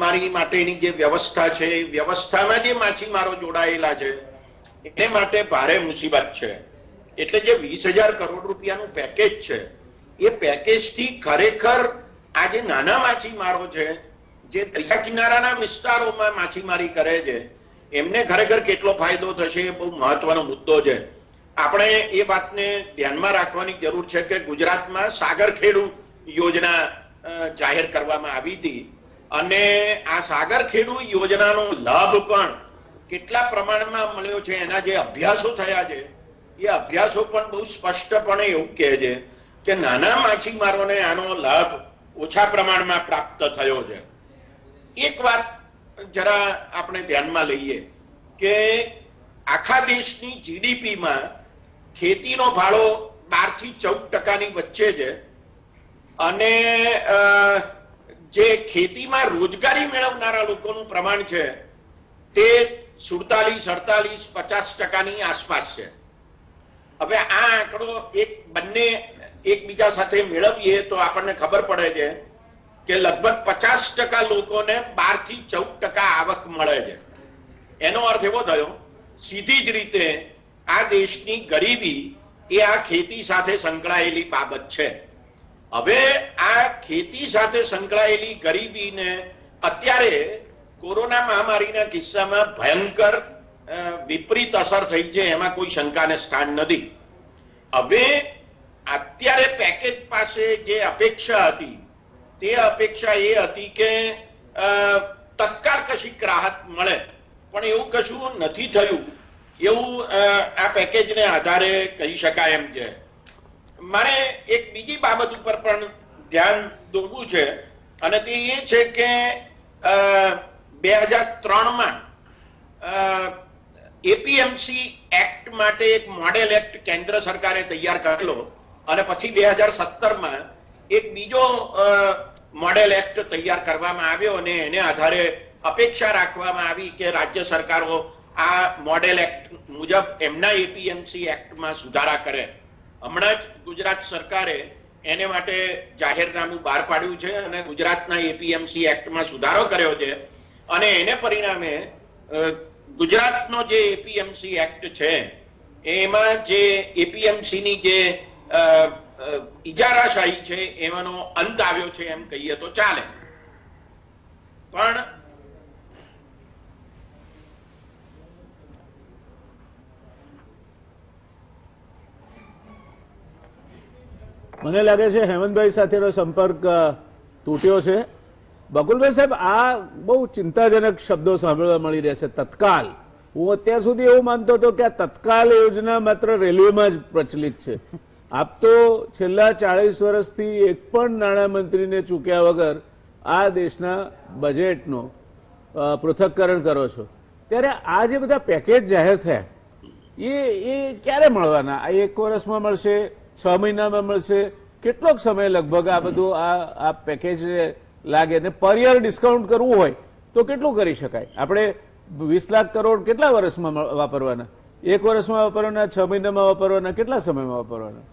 મારી માટેની જે વ્યવસ્થા છે એ વ્યવસ્થામાં જે માછીમારો જોડાયેલા છે એને માટે ભારે મુસીબત છે. એટલે જે 20,000 કરોડ રૂપિયાનું પેકેજ છે એ પેકેજથી ખરેખર આ જે નાના માછીમારો છે જે દરિયા કિનારાના વિસ્તારોમાં માછીમારી કરે છે એમને ખરેખર કેટલો ફાયદો થશે એ બહુ મહત્વનો મુદ્દો છે. આપણે એ વાતને ધ્યાનમાં રાખવાની જરૂર છે કે ગુજરાતમાં સાગરખેડુ યોજના જાહેર કરવામાં આવી હતી અને આ સાગરખેડુ યોજનાનો લાભ પણ કેટલા પ્રમાણમાં મળ્યો છે એના જે અભ્યાસો થયા છે એ અભ્યાસો પણ બહુ સ્પષ્ટપણે એવું કહે છે કે નાના માછીમારોને આનો લાભ ઓછા પ્રમાણમાં પ્રાપ્ત થયો છે. એક વાત જરા આપણે ધ્યાનમાં લઈએ કે આખા દેશની જીડીપીમાં ખેતીનો ફાળો 12 થી 14% વચ્ચે છે અને જે ખેતીમાં રોજગારી મેળવનારા લોકોનું પ્રમાણ છે તે 47, 48, 50% આસપાસ છે. હવે આ આંકડો બંને એકબીજા સાથે મેળવીએ તો આપણને ખબર પડે છે કે લગભગ 50% લોકોને 12 થી 14% આવક મળે છે. એનો અર્થ એવો થયો સીધી જ રીતે આ દેશની ગરીબી એ આ ખેતી સાથે સંકળાયેલી બાબત છે. હવે આ ખેતી સાથે સંકળાયેલી ગરીબીને અત્યારે કોરોના મહામારીના કિસ્સામાં ભયંકર વિપરીત અસર થઈ છે, એમાં કોઈ શંકાને સ્થાન નથી. હવે અત્યારે પેકેજ પાસે જે અપેક્ષા હતી તે અપેક્ષા એ હતી કે તત્કાળ કશીક રાહત મળે, પણ એવું કશું નથી થયું એવું આ પેકેજને આધારે કહી શકાય એમ છે. મારે એક બીજી બાબત ઉપર પણ ધ્યાન દોરવું છે અને તે એ છે કે 2003માં એપીએમસી એક્ટ માટે એક મોડેલ એક્ટ કેન્દ્ર સરકારે તૈયાર કરેલો અને પછી 2017માં એક બીજો મોડેલ એક્ટ તૈયાર કરવામાં આવ્યો અને એને આધારે અપેક્ષા રાખવામાં આવી કે રાજ્ય સરકારો આ મોડેલ એક્ટ મુજબ એમના એપીએમસી એક્ટમાં સુધારા કરે. હમણાં જ ગુજરાત સરકારે એને માટે જાહેરનામું બહાર પાડ્યું છે અને ગુજરાતના એપીએમસી એક્ટમાં સુધારો કર્યો છે અને એને પરિણામે ગુજરાતનો જે એપીએમસી એક્ટ છે એમાં જે એપીએમસીની જે ઇજારાશાહી છે એનો અંત આવ્યો છે એમ કહીએ તો ચાલે. પણ મને લાગે છે હેમંતભાઈ સાથેનો સંપર્ક તૂટ્યો છે. બકુલભાઈ સાહેબ, આ બહુ ચિંતાજનક શબ્દો સાંભળવા મળી રહ્યા છે. તત્કાલ, હું અત્યાર સુધી એવું માનતો હતો કે આ તત્કાલ યોજના માત્ર રેલવેમાં જ પ્રચલિત છે. આપ તો છેલ્લા 40 વર્ષથી એક પણ નાણામંત્રીને ચૂક્યા વગર આ દેશના બજેટનો પૃથક્કરણ કરો છો, ત્યારે આ જે બધા પેકેજ જાહેર થયા એ ક્યારે મળવાના? આ 1 વર્ષમાં મળશે, 6 મહિનામાં મળશે? કેટલોક સમય લગભગ આ બધું આ પેકેજ લાગે? ને પર યર ડિસ્કાઉન્ટ કરવું હોય તો કેટલું કરી શકાય? આપણે 20 લાખ કરોડ કેટલા વર્ષમાં વાપરવાના? 1 વર્ષમાં વાપરવાના, 6 મહિનામાં વાપરવાના, કેટલા સમયમાં વાપરવાના?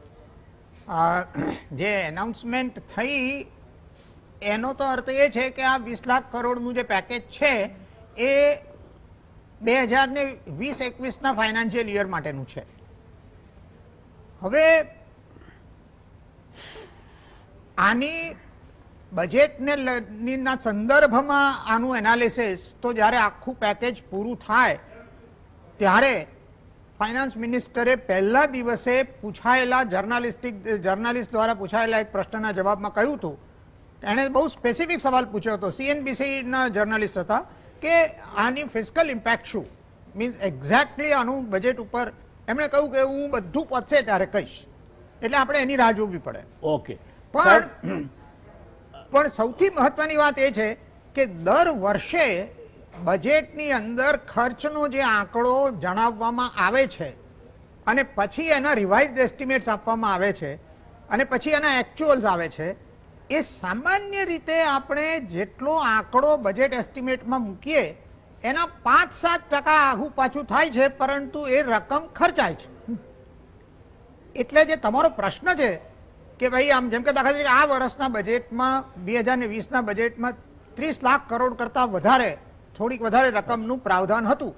જે એનાઉન્સમેન્ટ થઈ એનો તો અર્થ એ છે કે આ 20 લાખ કરોડનું જે પેકેજ છે એ 2020-21ના ફાઇનાન્શિયલ યર માટેનું છે. હવે આની બજેટના સંદર્ભમાં આનું એનાલિસિસ તો જ્યારે આખું પેકેજ પૂરું થાય ત્યારે ફાઇનાન્સ મિનિસ્ટરે પહેલા દિવસે પૂછાયેલા જર્નાલિસ્ટ દ્વારા પૂછાયેલા એક પ્રશ્નના જવાબમાં કહ્યું હતું, એણે બહુ સ્પેસિફિક સવાલ પૂછ્યો હતો, CNBCના જર્નાલિસ્ટ હતા, કે આની ફિસ્કલ ઇમ્પેક્ટ શું, મીન્સ એક્ઝેક્ટલી આનું બજેટ ઉપર એમણે કહ્યું કે હું બધું પતશે ત્યારે કહીશ, એટલે આપણે એની રાહ જોવી પડે. ઓકે, પણ સૌથી મહત્વની વાત એ છે કે દર વર્ષે બજેટની અંદર ખર્ચનો જે આંકડો જણાવવામાં આવે છે અને પછી એના રિવાઇઝડ એસ્ટિમેટ્સ આપવામાં આવે છે અને પછી એના એક્ચ્યુઅલ્સ આવે છે, એ સામાન્ય રીતે આપણે જેટલો આંકડો બજેટ એસ્ટિમેટમાં મૂકીએ એના 5-7% આઘું પાછું થાય છે, પરંતુ એ રકમ ખર્ચાય છે. એટલે જે તમારો પ્રશ્ન છે કે ભાઈ આમ જેમ કે દાખલા તરીકે આ વર્ષના બજેટમાં 2020ના બજેટમાં 30 લાખ કરોડ કરતા વધારે થોડીક વધારે રકમનું પ્રાવધાન હતું.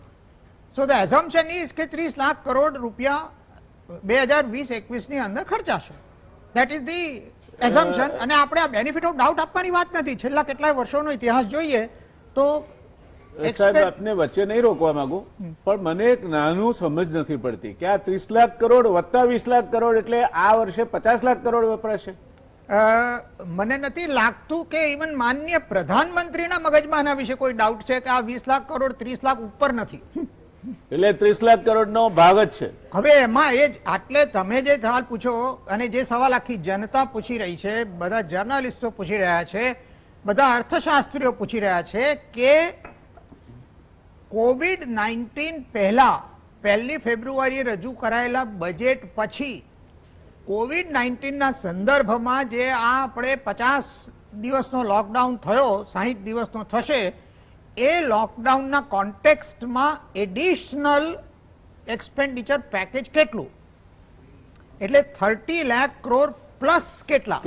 સો ધ એઝમ્પશન ઇઝ કે 30 લાખ કરોડ રૂપિયા 2020-21ની અંદર ખર્ચાશે. That is the assumption. અને આપણે આ બેનિફિટ ઓફ ડાઉટ આપવાની વાત નથી. છેલ્લા કેટલાય વર્ષોનો ઇતિહાસ જોઈએ તો સાહેબ આપને વચ્ચે નહીં રોકવા માંગુ, પણ મને એક નાનું સમજ નથી પડતી કે આ 30 લાખ કરોડ વત્તા 20 લાખ કરોડ એટલે આ વર્ષે 50 લાખ કરોડ વપરાશે. મને નથી લાગતું કે ઇવન માનનીય પ્રધાનમંત્રીના મગજમાં આના વિશે કોઈ ડાઉટ છે કે આ 20 લાખ કરોડ 30 લાખ ઉપર નથી. એટલે 30 લાખ કરોડનો ભાગ જ છે. હવે એમાં એ જ આટલે તમે જે સવાલ પૂછો અને જે સવાલ આખી જનતા પૂછી રહી છે, બધા જર્નાલિસ્ટો પૂછી રહ્યા છે, બધા અર્થશાસ્ત્રીઓ પૂછી રહ્યા છે કે COVID-19 પહેલા 1 ફેબ્રુઆરીએ રજૂ કરાયેલા બજેટ પછી COVID-19ના સંદર્ભમાં જે આ આપણે 50 દિવસનો લોકડાઉન થયો, 60 દિવસનો થશે, એ લોકડાઉનના કોન્ટેક્સ્ટમાં એડિશનલ એક્સપેન્ડિચર પેકેજ કેટલું, એટલે 30 લાખ કરોડ પ્લસ કેટલા,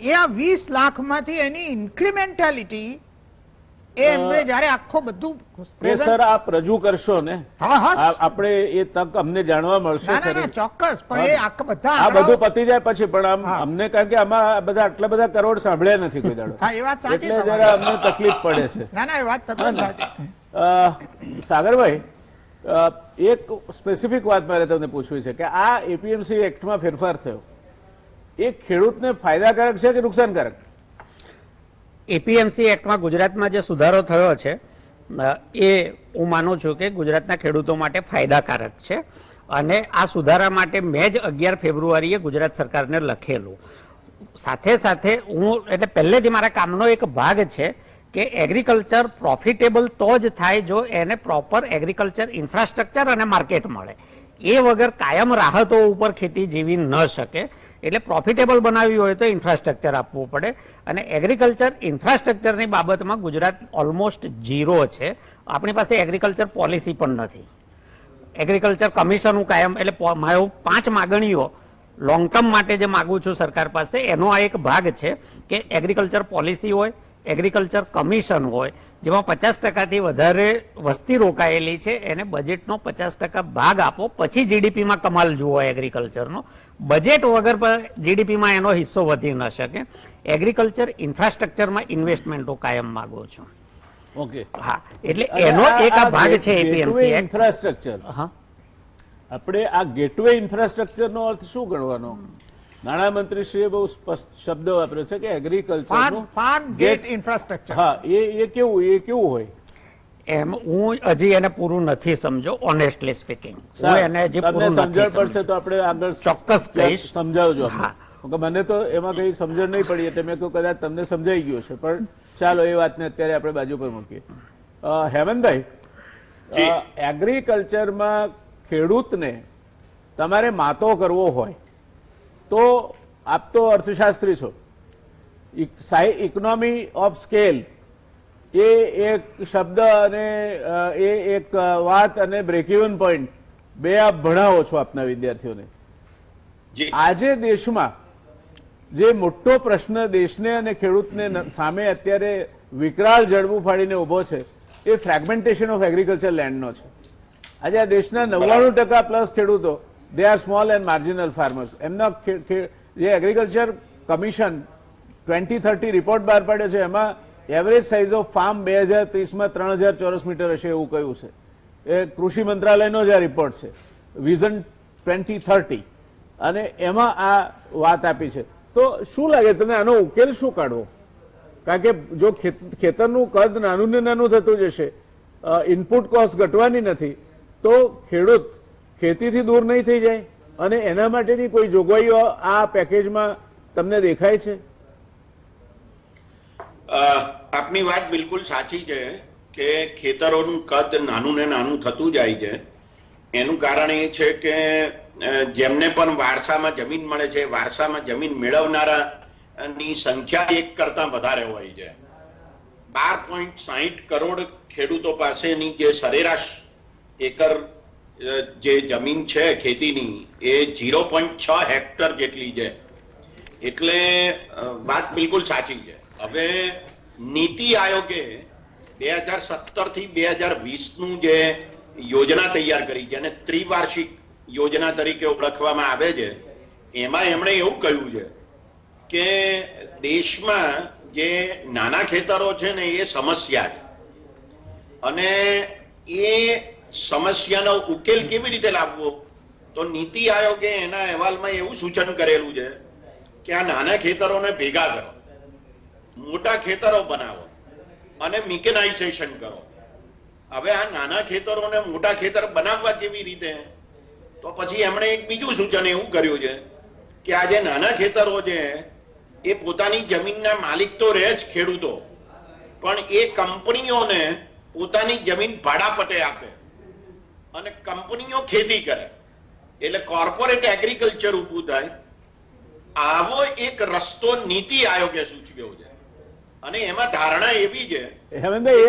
એ આ 20 લાખમાંથી એની ઇન્ક્રિમેન્ટાલિટી એ એમને જ્યારે આખો બધું સર આપ રજૂ કરશો ને, આપણે એ તક અમને જાણવા મળશે. ચોક્કસ, પણ એ આખા બધા આ બધું પતી જાય પછી, પણ અમને કારણ કે આમાં બધા આટલા બધા કરોડ સાંભળ્યા નથી કોઈ દાડો, હા એ વાત સાચી, એટલે જરા અમને તકલીફ પડે છે. ના ના એ વાત તદ્દન સાચી. સાગરભાઈ, એક સ્પેસિફિક વાત મારે તમને પૂછવી છે કે આ એપીએમસી એક્ટમાં ફેરફાર થયો એ ખેડૂતને ફાયદાકારક છે કે નુકસાનકારક? એપીએમસી એક્ટમાં ગુજરાતમાં જે સુધારો થયો છે એ હું માનું છું કે ગુજરાતના ખેડૂતો માટે ફાયદાકારક છે. અને આ સુધારા માટે મેં જ 11 ફેબ્રુઆરીએ ગુજરાત સરકારને લખેલું. સાથે સાથે હું એટલે પહેલેથી મારા કામનો એક ભાગ છે કે એગ્રીકલ્ચર પ્રોફિટેબલ તો જ થાય જો એને પ્રોપર એગ્રીકલ્ચર ઇન્ફ્રાસ્ટ્રક્ચર અને માર્કેટ મળે. એ વગર કાયમ રાહતો ઉપર ખેતી જીવી ન શકે. એટલે પ્રોફિટેબલ બનાવવી હોય તો ઇન્ફ્રાસ્ટ્રક્ચર આપવું પડે. અને એગ્રીકલ્ચર ઇન્ફ્રાસ્ટ્રક્ચરની બાબતમાં ગુજરાત ઓલમોસ્ટ ઝીરો છે. આપણી પાસે એગ્રીકલ્ચર પોલિસી પણ નથી. એગ્રીકલ્ચર કમિશન હું કાયમ એટલે મારું 5 માગણીઓ લોંગ ટર્મ માટે જે માગું છું સરકાર પાસે, એનો આ એક ભાગ છે કે એગ્રીકલ્ચર પોલિસી હોય, એગ્રીકલ્ચર કમિશન હોય, જેમાં 50%થી વધારે વસ્તી રોકાયેલી છે એને બજેટનો 50% ભાગ આપો, પછી જીડીપીમાં કમાલ જુઓ એગ્રીકલ્ચરનો. બજેટ વગર જીડીપીમાં એનો હિસ્સો વધી ન શકે. એગ્રીકલ્ચર ઇન્ફ્રાસ્ટ્રક્ચરમાં ઇન્વેસ્ટમેન્ટ હું કાયમ માંગુ છું. ઓકે, હા, એટલે એનો એક આ ભાગ છે એપીએમસી ઇન્ફ્રાસ્ટ્રક્ચર. હા, આપણે આ ગેટવે ઇન્ફ્રાસ્ટ્રક્ચર નો અર્થ શું ગણવાનો? નાણામંત્રીશ્રીએ બહુ સ્પષ્ટ શબ્દ વાપર્યો છે કે એગ્રીકલ્ચર ફાર્મ ગેટ ઇન્ફ્રાસ્ટ્રક્ચર. હા, એ કેવું હોય? એમ હું હજી એને પૂરું નથી સમજો, ઓનેસ્ટલી સ્પીકિંગ. હું એને હજી પૂરું સમજણ પડશે તો આપણે આગળ ચોક્કસ કહીશ. સમજાવજો. મને તો એમાં કઈ સમજણ નહીં પડી એટલે મેં કહ્યું કદાચ તમને સમજાઈ ગયું છે, પણ ચાલો એ વાતને અત્યારે આપણે બાજુ પર મૂકીએ. હેમંતભાઈ, એગ્રીકલ્ચરમાં ખેડૂતને તમારે માતો કરવો હોય તો આપ તો અર્થશાસ્ત્રી છો, ઇકોનોમી ઓફ સ્કેલ એ એક શબ્દ અને એ એક વાત અને બ્રેક ઇવન પોઈન્ટ બે આપ ભણાવો છો આપના વિદ્યાર્થીઓને. આજે દેશમાં જે મોટો પ્રશ્ન દેશને અને ખેડૂતને સામે અત્યારે વિકરાળ જડબું ફાડીને ઉભો છે એ ફ્રેગમેન્ટેશન ઓફ એગ્રીકલ્ચર લેન્ડનો છે. આજે આ દેશના 99% પ્લસ ખેડૂતો they are small and marginal farmers. એમના જે એગ્રીકલ્ચર કમિશન 2030 રિપોર્ટ બહાર પાડ્યો છે એમાં એવરેજ સાઇઝ ઓફ ફાર્મ 2030માં 3000 ચોરસ મીટર હશે એવું કહ્યું છે. એ કૃષિ મંત્રાલયનો જ આ રિપોર્ટ છે, વિઝન 2030, અને એમાં આ વાત આપી છે. તો શું લાગે તમને આનો ઉકેલ શું કાઢવો? કારણ કે જો ખેતરનું કદ નાનું ને નાનું થતું જશે, ઇનપુટ કોસ્ટ ઘટવાની નથી, તો ખેડૂત ખેતીથી દૂર નહીં થઈ જાય, અને એના માટેની કોઈ જોગવાઈઓ આ પેકેજમાં તમને દેખાય છે? આપની વાત બિલકુલ સાચી છે કે ખેતરોનું કદ નાનું ને નાનું થતું જાય છે. એનું કારણ એ છે કે જેમને પણ વારસામાં જમીન મળે છે, વારસામાં જમીન મેળવનારાની સંખ્યા એક કરતા વધારે હોય છે. 12.60 કરોડ ખેડૂતો પાસેની જે સરેરાશ એકર જે જમીન છે ખેતીની એ 0.6 હેક્ટર જેટલી છે. એટલે વાત બિલકુલ સાચી છે. હવે નીતિ આયોગે 2017 થી 2020નું જે યોજના તૈયાર કરી છે અને ત્રિવાર્ષિક યોજના તરીકે ઓળખવામાં આવે છે, એમાં એમણે એવું કહ્યું છે કે દેશમાં જે નાના ખેતરો છે ને એ સમસ્યા છે, અને એ સમસ્યાનો ઉકેલ કેવી રીતે લાવવો, તો નીતિ આયોગે એના અહેવાલમાં એવું સૂચન કરેલું છે કે આ નાના ખેતરોને ભેગા કરો, મોટા ખેતરો બનાવો અને મિકેનાઇઝેશન કરો. હવે આ નાના ખેતરોને મોટા ખેતર બનાવવા કેવી રીતે, તો પછી એમણે એક બીજું સૂચન એવું કર્યું છે કે આ જે નાના ખેતરો છે એ પોતાની જમીનના માલિક તો રહે જ ખેડૂતો, પણ એ કંપનીઓને પોતાની જમીન ભાડાપટ્ટે આપે અને કંપનીઓ ખેતી કરે, એટલે કોર્પોરેટ એગ્રીકલ્ચર ઊભું થાય. આવો એક રસ્તો નીતિ આયોગે સૂચવ્યો છે, અને એમાં ધારણા એવી છે. હેમંતભાઈ,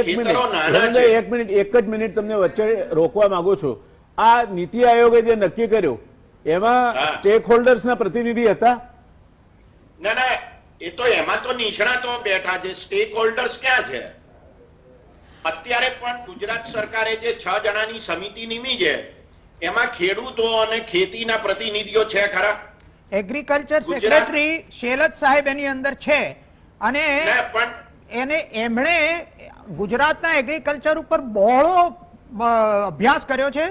એક જ મિનિટ તમને વચ્ચે રોકવા માંગુ છું. આ નીતિ આયોગે જે નક્કી કર્યું એમાં સ્ટેક હોલ્ડર્સના પ્રતિનિધિ હતા? ના ના, એ તો એમાં તો નિષ્ણાતો બેઠા છે. સ્ટેક હોલ્ડર્સ ક્યાં છે? અત્યારે પણ ગુજરાત સરકારે જે 6 જણાની સમિતિ નીમી છે એમાં ખેડૂતો અને ખેતીના પ્રતિનિધિઓ છે ખરા? એગ્રીકલ્ચર સેક્રેટરી શેલત સાહેબ એની અંદર છે, અને એમણે ગુજરાતના એગ્રીકલ્ચર ઉપર બહોળો અભ્યાસ કર્યો છે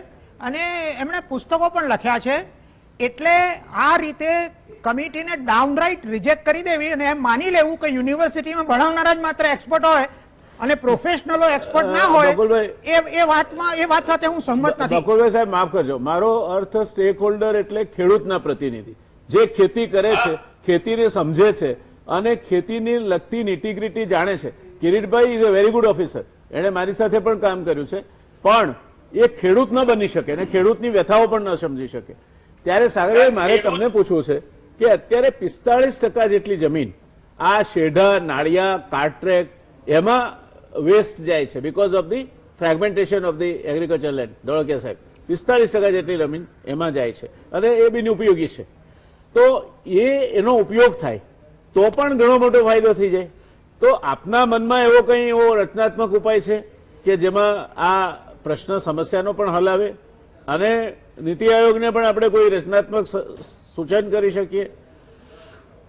અને એમણે પુસ્તકો પણ લખ્યા છે. એટલે આ રીતે કમિટીને ડાઉનરાઇટ રિજેક્ટ કરી દેવી અને એમ માની લેવું કે યુનિવર્સિટીમાં ભણાવનારા જ માત્ર એક્સપર્ટ હોય અને પ્રોફેશનલો એક્સપર્ટ ના હોય, એ વાત સાથે હું સહમત નથી. બકુલભાઈ સાહેબ, માફ કરજો, મારો અર્થ સ્ટેક હોલ્ડર એટલે ખેડૂતના પ્રતિનિધિ, જે ખેતી કરે છે, ખેતીને સમજે છે અને ખેતીની લગતી નિટીગ્રીટી જાણે છે. Kiritbhai is a very good officer, એણે મારી સાથે પણ કામ કર્યું છે, પણ એ ખેડૂત ન બની શકે અને ખેડૂતની વ્યથાઓ પણ ન સમજી શકે. ત્યારે સાગરભાઈ, મારે તમને પૂછવું છે કે અત્યારે 45% જેટલી જમીન આ શેઢા, નાળિયા, કાર્ટ્રેક એમાં વેસ્ટ જાય છે because of the fragmentation of the agriculture land. Dholakia સાહેબ, 45% જેટલી જમીન એમાં જાય છે અને એ બિનઉપયોગી છે. તો એનો ઉપયોગ થાય તો પણ ઘણો મોટો ફાયદો થઈ જાય. તો આપના મનમાં એવો કંઈ એવો રચનાત્મક ઉપાય છે કે જેમાં આ પ્રશ્ન, સમસ્યાનો પણ હલ આવે અને નીતિ આયોગને પણ આપણે કોઈ રચનાત્મક સૂચન કરી શકીએ?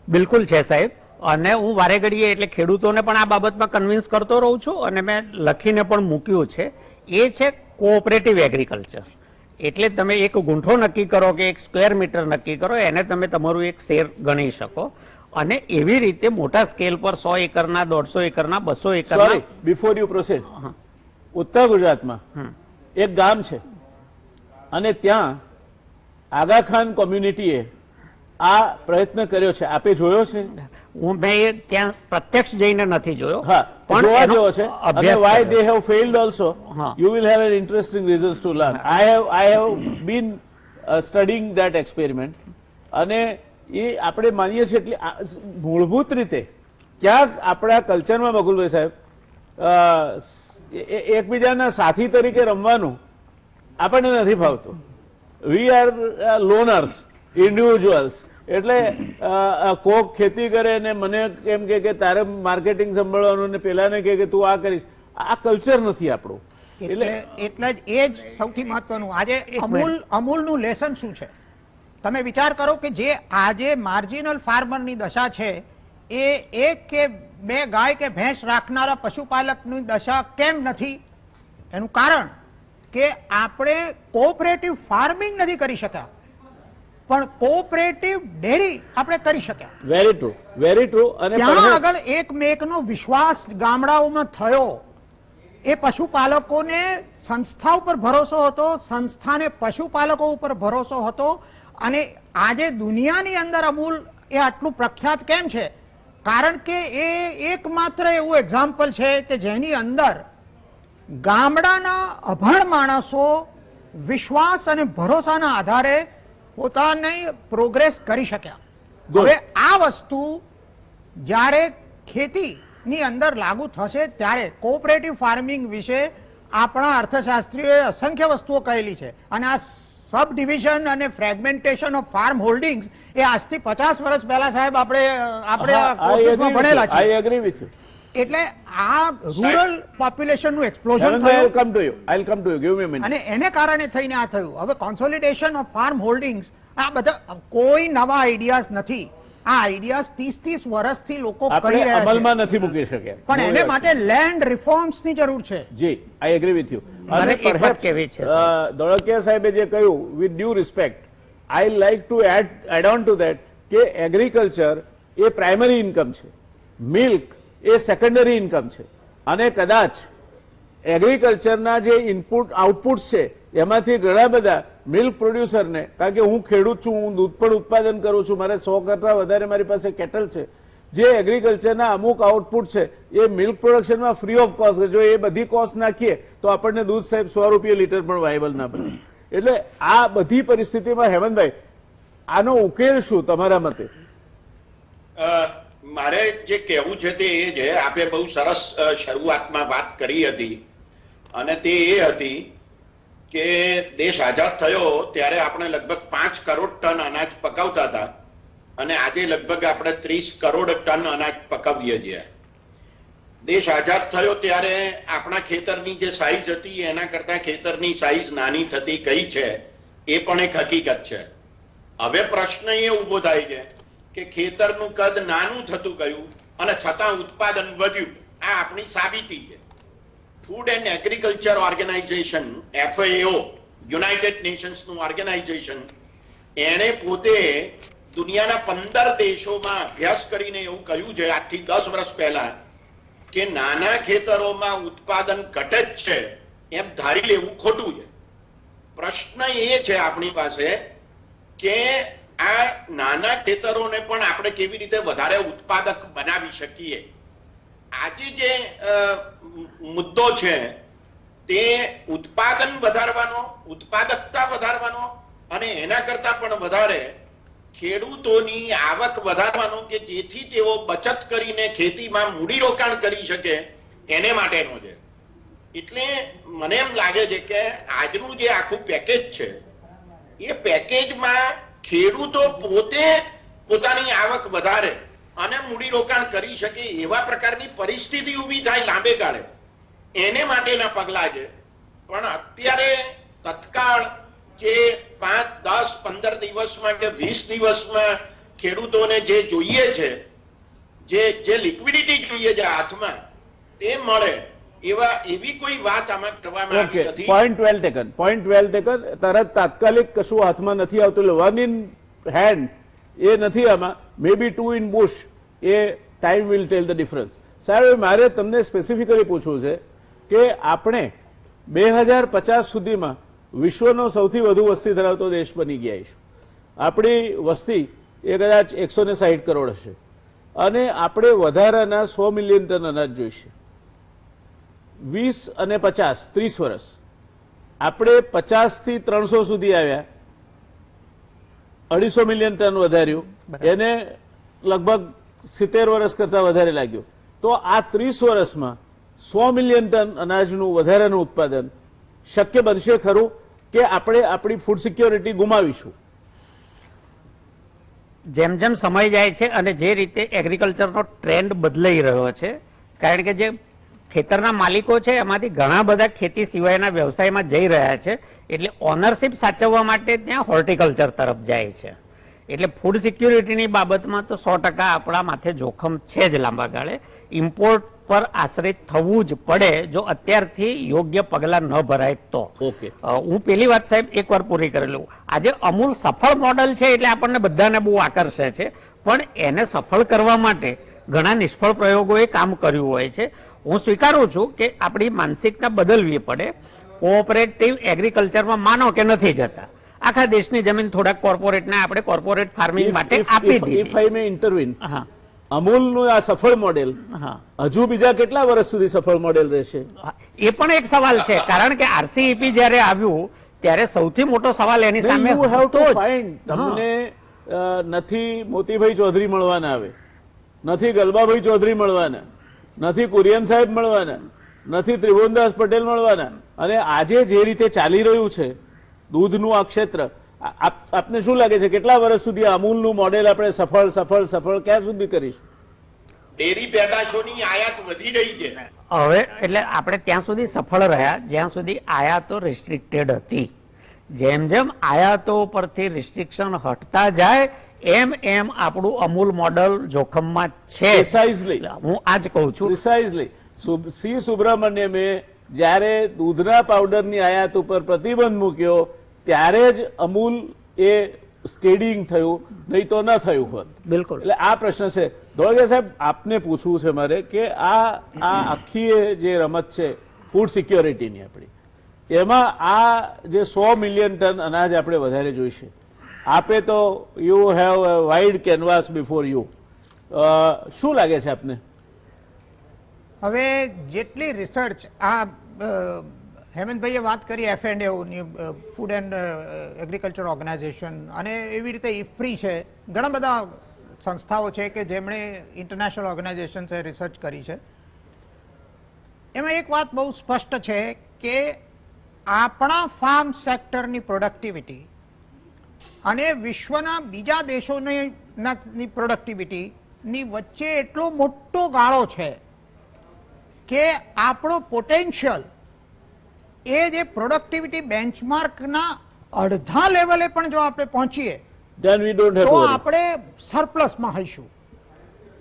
બિલકુલ છે સાહેબ, અને હું વારે ઘડીએ એટલે ખેડૂતોને પણ આ બાબતમાં કન્વિન્સ કરતો રહું છું અને મેં લખીને પણ મૂક્યું છે. એ છે કોઓપરેટિવ એગ્રીકલ્ચર. એટલે તમે એક ગુંઠો નક્કી કરો કે 1 સ્ક્વેર મીટર નક્કી કરો, એને તમે તમારું એક શેર ગણી શકો, અને એવી રીતે મોટા સ્કેલ પર 100 એકરના, 150 એકરના, 200 એકરના. સોરી, બિફોર યુ પ્રોસીડ, ઉત્તર ગુજરાતમાં એક ગામ છે અને ત્યાં આગા ખાન કોમ્યુનિટીએ આ પ્રયત્ન કર્યો છે. આપે જોયો છે? મેં ત્યાં પ્રત્યક્ષ જઈને નથી જોયો, હા, પણ જોવા જેવો છે. અને why they have failed also, you will have an interesting reasons to learn. I have been studying that experiment. અને એ આપણે માનીએ છીએ એટલે મૂળભૂત રીતે ક્યાંક આપણા કલ્ચરમાં, બકુલભાઈ સાહેબ, એકબીજાના સાથી તરીકે રમવાનું આપણને નથી ભાવતું. We are loners, individuals. એટલે કોક ખેતી કરે ને મને કેમ કે તારે માર્કેટિંગ સંભાળવાનું ને પેલાને કે તું આ કરીશ. આ કલ્ચર નથી આપણું. એટલે જ એ જ સૌથી મહત્વનું. આજે અમૂલનું લેસન શું છે? તમે વિચાર કરો કે જે આજે માર્જિનલ ફાર્મરની દશા છે એ એક કે બે ગાય કે ભેંસ રાખનારા પશુપાલકની દશા કેમ નથી? એનું કારણ કે આપણે કોઓપરેટિવ ફાર્મિંગ નથી કરી શક્યા, પણ કોઓપરેટિવ ડેરી આપણે કરી શક્યા. Very true, very true. અને ત્યાં આગળ એકમેકનો વિશ્વાસ ગામડાઓમાં થયો. એ પશુપાલકોને સંસ્થા ઉપર ભરોસો હતો, સંસ્થાને પશુપાલકો ઉપર ભરોસો હતો. અને આજે દુનિયાની અંદર અમૂલ એ આટલું પ્રખ્યાત કેમ છે? કારણ કે એ એકમાત્ર એવું એક્ઝામ્પલ છે કે જેની અંદર ગામડાના અભણ માણસો વિશ્વાસ અને ભરોસાના આધારે પોતાની પ્રોગ્રેસ કરી શક્યા. હવે આ વસ્તુ જ્યારે ખેતીની અંદર લાગુ થશે ત્યારે કોઓપરેટિવ ફાર્મિંગ વિશે આપણા અર્થશાસ્ત્રીઓએ અસંખ્ય વસ્તુઓ કહેલી છે. અને આ સબ ડિવિઝન અને ફ્રેગમેન્ટેશન ઓફ ફાર્મ હોલ્ડિંગ્સ એ આજથી 50 વર્ષ પહેલા સાહેબ આપણે કોર્સમાં ભણેલા છે. I agree with you. એટલે આ રૂરલ પોપ્યુલેશનનું explosion I come to you give me a minute. અને એને કારણે થઈને આ થયું. હવે કોન્સોલિડેશન ઓફ ફાર્મ હોલ્ડિંગ્સ, આ બધા કોઈ નવા આઈડિયાઝ નથી. આ આઈડિયાઝ 30 વર્ષથી લોકો કરી આપણે રહ્યા છે, અમલમાં નથી મૂકી શક્યા. પણ એને માટે લેન્ડ રિફોર્મ્સ ની જરૂર છે. જી, આઈ એગ્રી વિથ યુ. મારે અને એક વાત perhaps, કહેવી છે, ધોળકિયા સાહેબે જે કહ્યું, with due respect, I like to add on to that કે એગ્રીકલ્ચર એ પ્રાઇમરી ઇન્કમ છે, મિલ્ક એ સેકન્ડરી ઇન્કમ છે. અને કદાચ એગ્રીકલ્ચરના જે ઇનપુટ આઉટપુટ છે એમાંથી ઘણા બધા મિલ્ક પ્રોડ્યુસરને, કારણ કે હું ખેડૂત છું, હું દૂધ પણ ઉત્પાદન કરું છું, મારે 100 કરતા વધારે મારી પાસે કેટલ છે, જે એગ્રીકલ્ચરના અમુક આઉટપુટ છે એ મિલ્ક પ્રોડક્શનમાં ફ્રી ઓફ કોસ્ટ. જો એ બધી કોસ્ટ નાખીએ તો આપણને દૂધ સાહેબ 100 રૂપિયા લીટર પણ વાયબલ ના બને. એટલે આ બધી પરિસ્થિતિમાં હેમંતભાઈ આનો ઉકેલ શું તમારા મતે? મારે જે કહેવું છે તે એ છે, આપે બહુ સરસ શરૂઆતમાં વાત કરી હતી, અને તે એ હતી કે દેશ આઝાદ થયો ત્યારે આપણે લગભગ 5 કરોડ ટન અનાજ પકાવતા હતા, અને આજે લગભગ આપણે 30 કરોડ ટન અનાજ પકાવીએ છીએ. દેશ આઝાદ થયો ત્યારે આપણા ખેતરની જે સાઈઝ હતી એના કરતા ખેતરની સાઈઝ નાની થતી ગઈ છે, એ પણ એક હકીકત છે. હવે પ્રશ્ન એ ઉભો થાય છે કે ખેતરનું કદ નાનું થતું ગયું અને છતાં ઉત્પાદન વધ્યું. આ આપણી સાબિતી છે. Food and Agriculture Organization, FAO, United નેશન્સનું ઓર્ગેનાઇઝેશન, એણે પોતે દુનિયાના 15 દેશોમાં અભ્યાસ કરીને એવું કહ્યું છે આજથી 10 વર્ષ પહેલા કે નાના ખેતરોમાં ઉત્પાદન ઘટે જ છે એમ ધારી લેવું ખોટું છે. પ્રશ્ન એ છે આપણી પાસે કે આ નાના ખેતરોને પણ આપણે કેવી રીતે વધારે ઉત્પાદક બનાવી શકીએ. આજે જે મુદ્દો છે તે ઉત્પાદન વધારવાનો, ઉત્પાદકતા વધારવાનો, અને એના કરતા પણ વધારે ખેડૂતોની આવક વધારવાનો કે જેથી તેઓ બચત કરીને ખેતીમાં મૂડીરોકાણ કરી શકે એને માટેનો છે. એટલે મને એમ લાગે છે કે આજનું જે આખું પેકેજ છે એ પેકેજમાં ખેડૂતો પોતે પોતાની આવક વધારે અને મૂડીરોકાણ કરી શકે એવા પ્રકારની પરિસ્થિતિ ઊભી થાય લાંબે ગાળે, એને માટેના પગલા છે. પણ અત્યારે તત્કાળ જે 5, 10, 15 દિવસમાં કે 20 દિવસમાં ખેડૂતોને જે જોઈએ છે, જે લિક્વિડિટી જોઈએ છે હાથમાં, તે મળે એવી કોઈ વાત આમાં કરવામાં આવી નથી. પોઈન્ટ વેલ ટેકન. તરત તાત્કાલિક કશું હાથમાં નથી આવતું. વન ઇન હેન્ડ એ નથી આમાં, મે બી 2 in bush. A time will tail the difference. સાહેબ, મારે તમને સ્પેસિફિકલી પૂછવું છે કે આપણે 2050 સુધીમાં વિશ્વનો સૌથી વધુ વસ્તી ધરાવતો દેશ બની ગયા છે. આપણી વસ્તી એ કદાચ 160 કરોડ હશે, અને આપણે વધારાના 100 મિલિયન ટન અનાજ જોઈશે. 20 અને 50, 30 વર્ષ આપણે 50 થી 300 સુધી આવ્યા, 250 મિલિયન ટન વધાર્યું, એને લગભગ 70 વર્ષ કરતા વધારે લાગ્યું. તો આ 30 વર્ષમાં 100 મિલિયન ટન અનાજનું વધારાનું ઉત્પાદન શક્ય બનશે ખરું કે આપણે આપણી ફૂડ સિક્યોરિટી ગુમાવીશું? જેમ જેમ સમય જાય છે અને જે રીતે એગ્રીકલ્ચરનો ટ્રેન્ડ બદલાઈ રહ્યો છે, કારણ કે જે ખેતરના માલિકો છે એમાંથી ઘણા બધા ખેતી સિવાયના વ્યવસાયમાં જઈ રહ્યા છે, એટલે ઓનરશિપ સાચવવા માટે ત્યાં હોર્ટિકલ્ચર તરફ જાય છે. એટલે ફૂડ સિક્યુરિટીની બાબતમાં તો 100% આપણા માથે જોખમ છે જ લાંબા ગાળે. ઇમ્પોર્ટ પર આશ્રિત થવું જ પડે જો અત્યારથી યોગ્ય પગલાં ન ભરાય તો. ઓકે, હું પેલી વાત સાહેબ એકવાર પૂરી કરી લઉં. આજે અમૂલ સફળ મોડલ છે એટલે આપણને બધાને બહુ આકર્ષે છે, પણ એને સફળ કરવા માટે ઘણા નિષ્ફળ પ્રયોગોએ કામ કર્યું હોય છે. હું સ્વીકારું છું કે આપણી માનસિકતા બદલવી પડે. કોઓપરેટિવ એગ્રીકલ્ચરમાં માનો કે નથી જતા, આખા દેશની જમીન થોડાક કોર્પોરેટને આપણે કોર્પોરેટ ફાર્મિંગ માટે આપી ઇફ દીધી. આઈ મે ઇન્ટરવીન, હા અમૂલનું આ સફળ મોડેલ હા, હજુ બીજા કેટલા વર્ષ સુધી સફળ મોડેલ રહેશે? એ પણ એક સવાલ છે, કારણ કે આરસીઈપી જ્યારે આવ્યું ત્યારે સૌથી મોટો સવાલ એની સામે યુ હેવ ટુ હતો જ. ફાઇન્ડ. તમને નથી મોતીભાઈ ચૌધરી મળવાના આવે, નથી ગલબાભાઈ ચૌધરી મળવાના, નથી કુરિયન સાહેબ મળવાના, નથી ત્રિભુવનદાસ પટેલ મળવાના. અને આજે જે રીતે ચાલી રહ્યું છે દૂધનું આ ક્ષેત્ર, આપને શું લાગે છે કેટલા વર્ષ સુધી અમૂલનું મોડેલ આપણે સફળ સફળ સફળ ક્યાં સુધી કરીશું? ડેરી પેદાશોની આયાત વધી રહી છે. હવે એટલે આપણે ત્યાં સુધી સફળ રહ્યા જ્યાં સુધી આયાતો રિસ્ટ્રિક્ટેડ હતી. જેમ જેમ આયાતો પરથી રિસ્ટ્રિક્શન હટતા જાય એમ એમ આપણું અમૂલ મોડલ જોખમમાં છે. પ્રિસાઇઝલી હું આજ કહું છું. પ્રિસાઇઝલી સી સુબ્રમણ્યમે જ્યારે દૂધના પાવડરની આયાત ઉપર પ્રતિબંધ મૂક્યો ત્યારે જ અમૂલ એ સ્ટેડિંગ થયું, નહીં તો ન થયું હોત. બિલકુલ. એટલે આ પ્રશ્ન છે. ધોળકિયા સાહેબ, આપને પૂછવું છે મારે કે આ આખી જે રમત છે ફૂડ સિક્યોરિટીની આપણી, એમાં આ જે 100 મિલિયન ટન અનાજ આપણે વધારે જોઈશે, આપે તો you have a wide canvas before you. શું લાગે છે આપને? હવે જેટલી રિસર્ચ આ હેમંતભાઈએ વાત કરી એફએનએની ફૂડ એન્ડ એગ્રીકલ્ચર ઓર્ગેનાઇઝેશન અને એવી રીતે ઇફ્રી છે, ઘણા બધા સંસ્થાઓ છે કે જેમણે ઇન્ટરનેશનલ ઓર્ગેનાઇઝેશન્સે રિસર્ચ કરી છે. એમાં એક વાત બહુ સ્પષ્ટ છે કે આપણા ફાર્મ સેક્ટરની પ્રોડક્ટિવિટી અને વિશ્વના બીજા દેશોની પ્રોડક્ટિવિટીની વચ્ચે એટલો મોટો ગાળો છે કે આપણો પોટેન્શિયલ એ જે પ્રોડક્ટિવિટી બેન્ચમાર્કના અડધા લેવલે પણ જો આપણે પહોંચીએ Then we don't have તો to worry. આપણે સરપ્લસમાં હઈશું.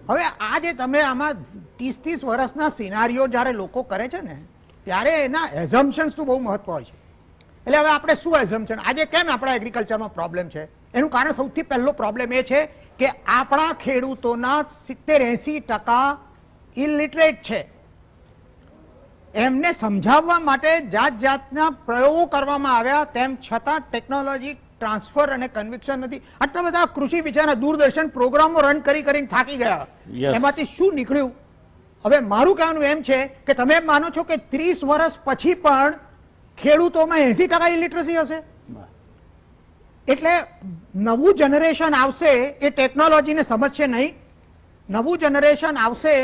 હવે આ જે તમે આમાં 30-30 વર્ષના સિનારીઓ જ્યારે લોકો કરે છે ને ત્યારે એના એઝમ્પશન્સ તો બહુ મહત્વ હોય છે. એટલે હવે આપણે શું એઝમ્પશન, આજે કેમ આપણા એગ્રીકલ્ચરમાં પ્રોબ્લેમ છે, એનું કારણ સૌથી પહેલો પ્રોબ્લેમ એ છે કે આપણા ખેડૂતોના 70-80% ઇલિટરેટ છે. એમને સમજાવવા માટે જાત જાતના પ્રયોગો કરવામાં આવ્યા, તેમ છતાં ટેકનોલોજી ટ્રાન્સફર અને કન્વિક્શન નથી. આટલા બધા કૃષિ વિચારના દૂરદર્શન પ્રોગ્રામો રન કરીને થાકી ગયા. Yes. એમાંથી શું નીકળ્યું? હવે મારું કહેવાનું એમ છે કે તમે એમ માનો છો કે 30 વર્ષ પછી પણ ખેડૂતોમાં 80% ઇલિટરસી હશે? એટલે નવું જનરેશન આવશે એ ટેકનોલોજીને સમજશે નહીં. નવું જનરેશન આવશે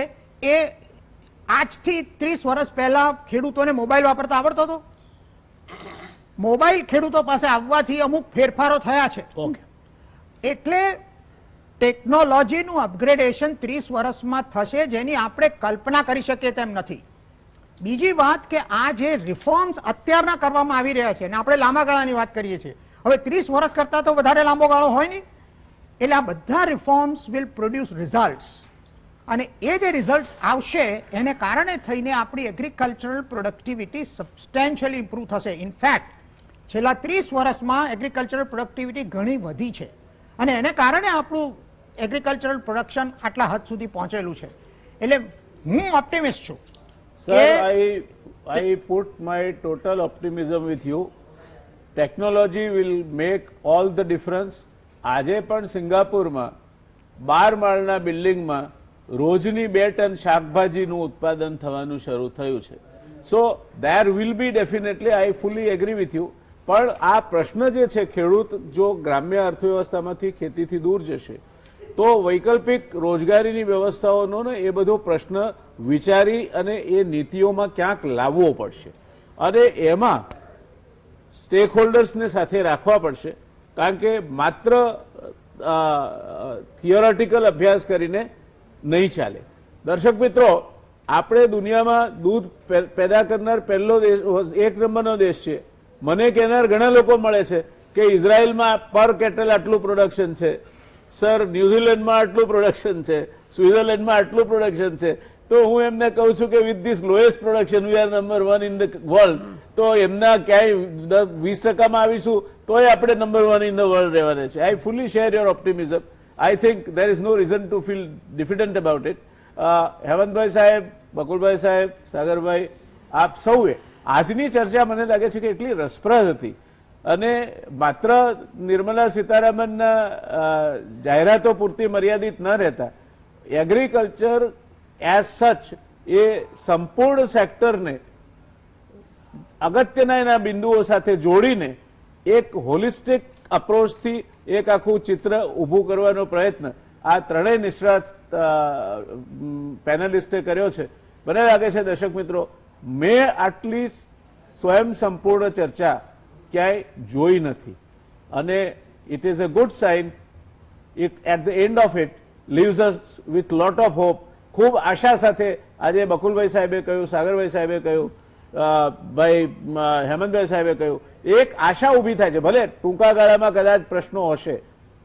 એ આજથી 30 વર્ષ પહેલા ખેડૂતોને મોબાઈલ વાપરતા આવડતો હતો? મોબાઈલ ખેડૂતો પાસે આવવાથી અમુક ફેરફારો થયા છે. એટલે ટેકનોલોજીનું અપગ્રેડેશન 30 વર્ષમાં થશે જેની આપણે કલ્પના કરી શકીએ તેમ નથી. બીજી વાત કે આ જે રિફોર્મ્સ અત્યારના કરવામાં આવી રહ્યા છે, અને આપણે લાંબા ગાળાની વાત કરીએ છીએ, હવે 30 વર્ષ કરતા તો વધારે લાંબો ગાળો હોય નહીં. એટલે આ બધા રિફોર્મ્સ વિલ પ્રોડ્યુસ રિઝલ્ટ્સ, અને એ જે રિઝલ્ટ આવશે એને કારણે થઈને આપણી એગ્રીકલ્ચરલ પ્રોડક્ટિવિટી સબસ્ટેન્શિયલી ઇમ્પ્રૂવ થશે. ઇનફેક્ટ છેલ્લા 30 વર્ષમાં એગ્રીકલ્ચરલ પ્રોડક્ટિવિટી ઘણી વધી છે, અને એને કારણે આપણું એગ્રીકલ્ચરલ પ્રોડક્શન આટલા હદ સુધી પહોંચેલું છે. એટલે હું ઓપ્ટિમિસ્ટ છું. Sir, I put my total optimism with you. Technology will make all the difference. આજે પણ સિંગાપુરમાં 12 માળના બિલ્ડિંગમાં રોજની 2 ટન શાકભાજીનું ઉત્પાદન થવાનું શરૂ થયું છે. સો there will be definitely, I fully agree with you. પણ આ પ્રશ્ન જે છે, ખેડૂત જો ગ્રામ્ય અર્થવ્યવસ્થામાંથી ખેતીથી દૂર જશે તો વૈકલ્પિક રોજગારીની વ્યવસ્થાઓનો ને એ બધો પ્રશ્ન વિચારી અને એ નીતિઓમાં ક્યાંક લાવવો પડશે, અને એમાં સ્ટેક હોલ્ડર્સને સાથે રાખવા પડશે. કારણ કે માત્ર થિયોરેટિકલ અભ્યાસ કરીને નહીં ચાલે. દર્શક મિત્રો, આપણે દુનિયામાં દૂધ પેદા કરનાર પહેલો દેશ, એક નંબરનો દેશ છે. મને કહેનાર ઘણા લોકો મળે છે કે ઇઝરાયલમાં પર કેટલ આટલું પ્રોડક્શન છે, સર ન્યુઝીલેન્ડમાં આટલું પ્રોડક્શન છે, સ્વિટ્ઝરલેન્ડમાં આટલું પ્રોડક્શન છે. તો હું એમને કહું છું કે with this lowest production we are number 1 in the world. તો એમના ક્યાંય 20% આવીશું તોય આપણે નંબર 1 ઇન ધ વર્લ્ડ રહેવાના છે. I fully share your optimism. I think there is no reason to feel diffident about it. Hemantbhai સાહેબ, બકુલભાઈ સાહેબ, સાગરભાઈ, આપ સૌએ આજની ચર્ચા મને લાગે છે કે એટલી રસપ્રદ હતી અને માત્ર નિર્મલા સીતારામનના જાહેરાતો પૂરતી મર્યાદિત ન રહેતા એગ્રીકલ્ચર એઝ સચ એ સંપૂર્ણ સેક્ટરને અગત્યના એના બિંદુઓ સાથે જોડીને એક હોલિસ્ટિક અપ્રોચથી એક આખું ચિત્ર ઊભું કરવાનો પ્રયત્ન આ ત્રણેય નિષ્ણાત પેનલિસ્ટે કર્યો છે. મને લાગે છે દર્શક મિત્રો, મેં આટલી સ્વયં સંપૂર્ણ ચર્ચા ક્યાંય જોઈ નથી અને it is a good sign. It at the end of it leaves us with lot of hope. ખૂબ આશા સાથે આજે બકુલભાઈ સાહેબે કહ્યું, સાગરભાઈ સાહેબે કહ્યું, ભાઈ હેમંતભાઈ સાહેબે કહ્યું, એક આશા ઊભી થાય છે. ભલે ટૂંકા ગાળામાં કદાચ પ્રશ્નો હશે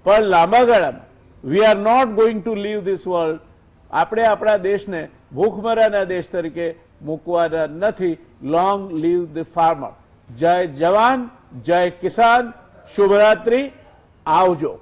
પણ લાંબા ગાળામાં we are not going to leave this world. આપણે આપણા દેશને ભૂખમરાના દેશ તરીકે મૂકવાના નથી. Long live the farmer. જય જવાન, જય કિસાન, શુભરાત્રી, આવજો.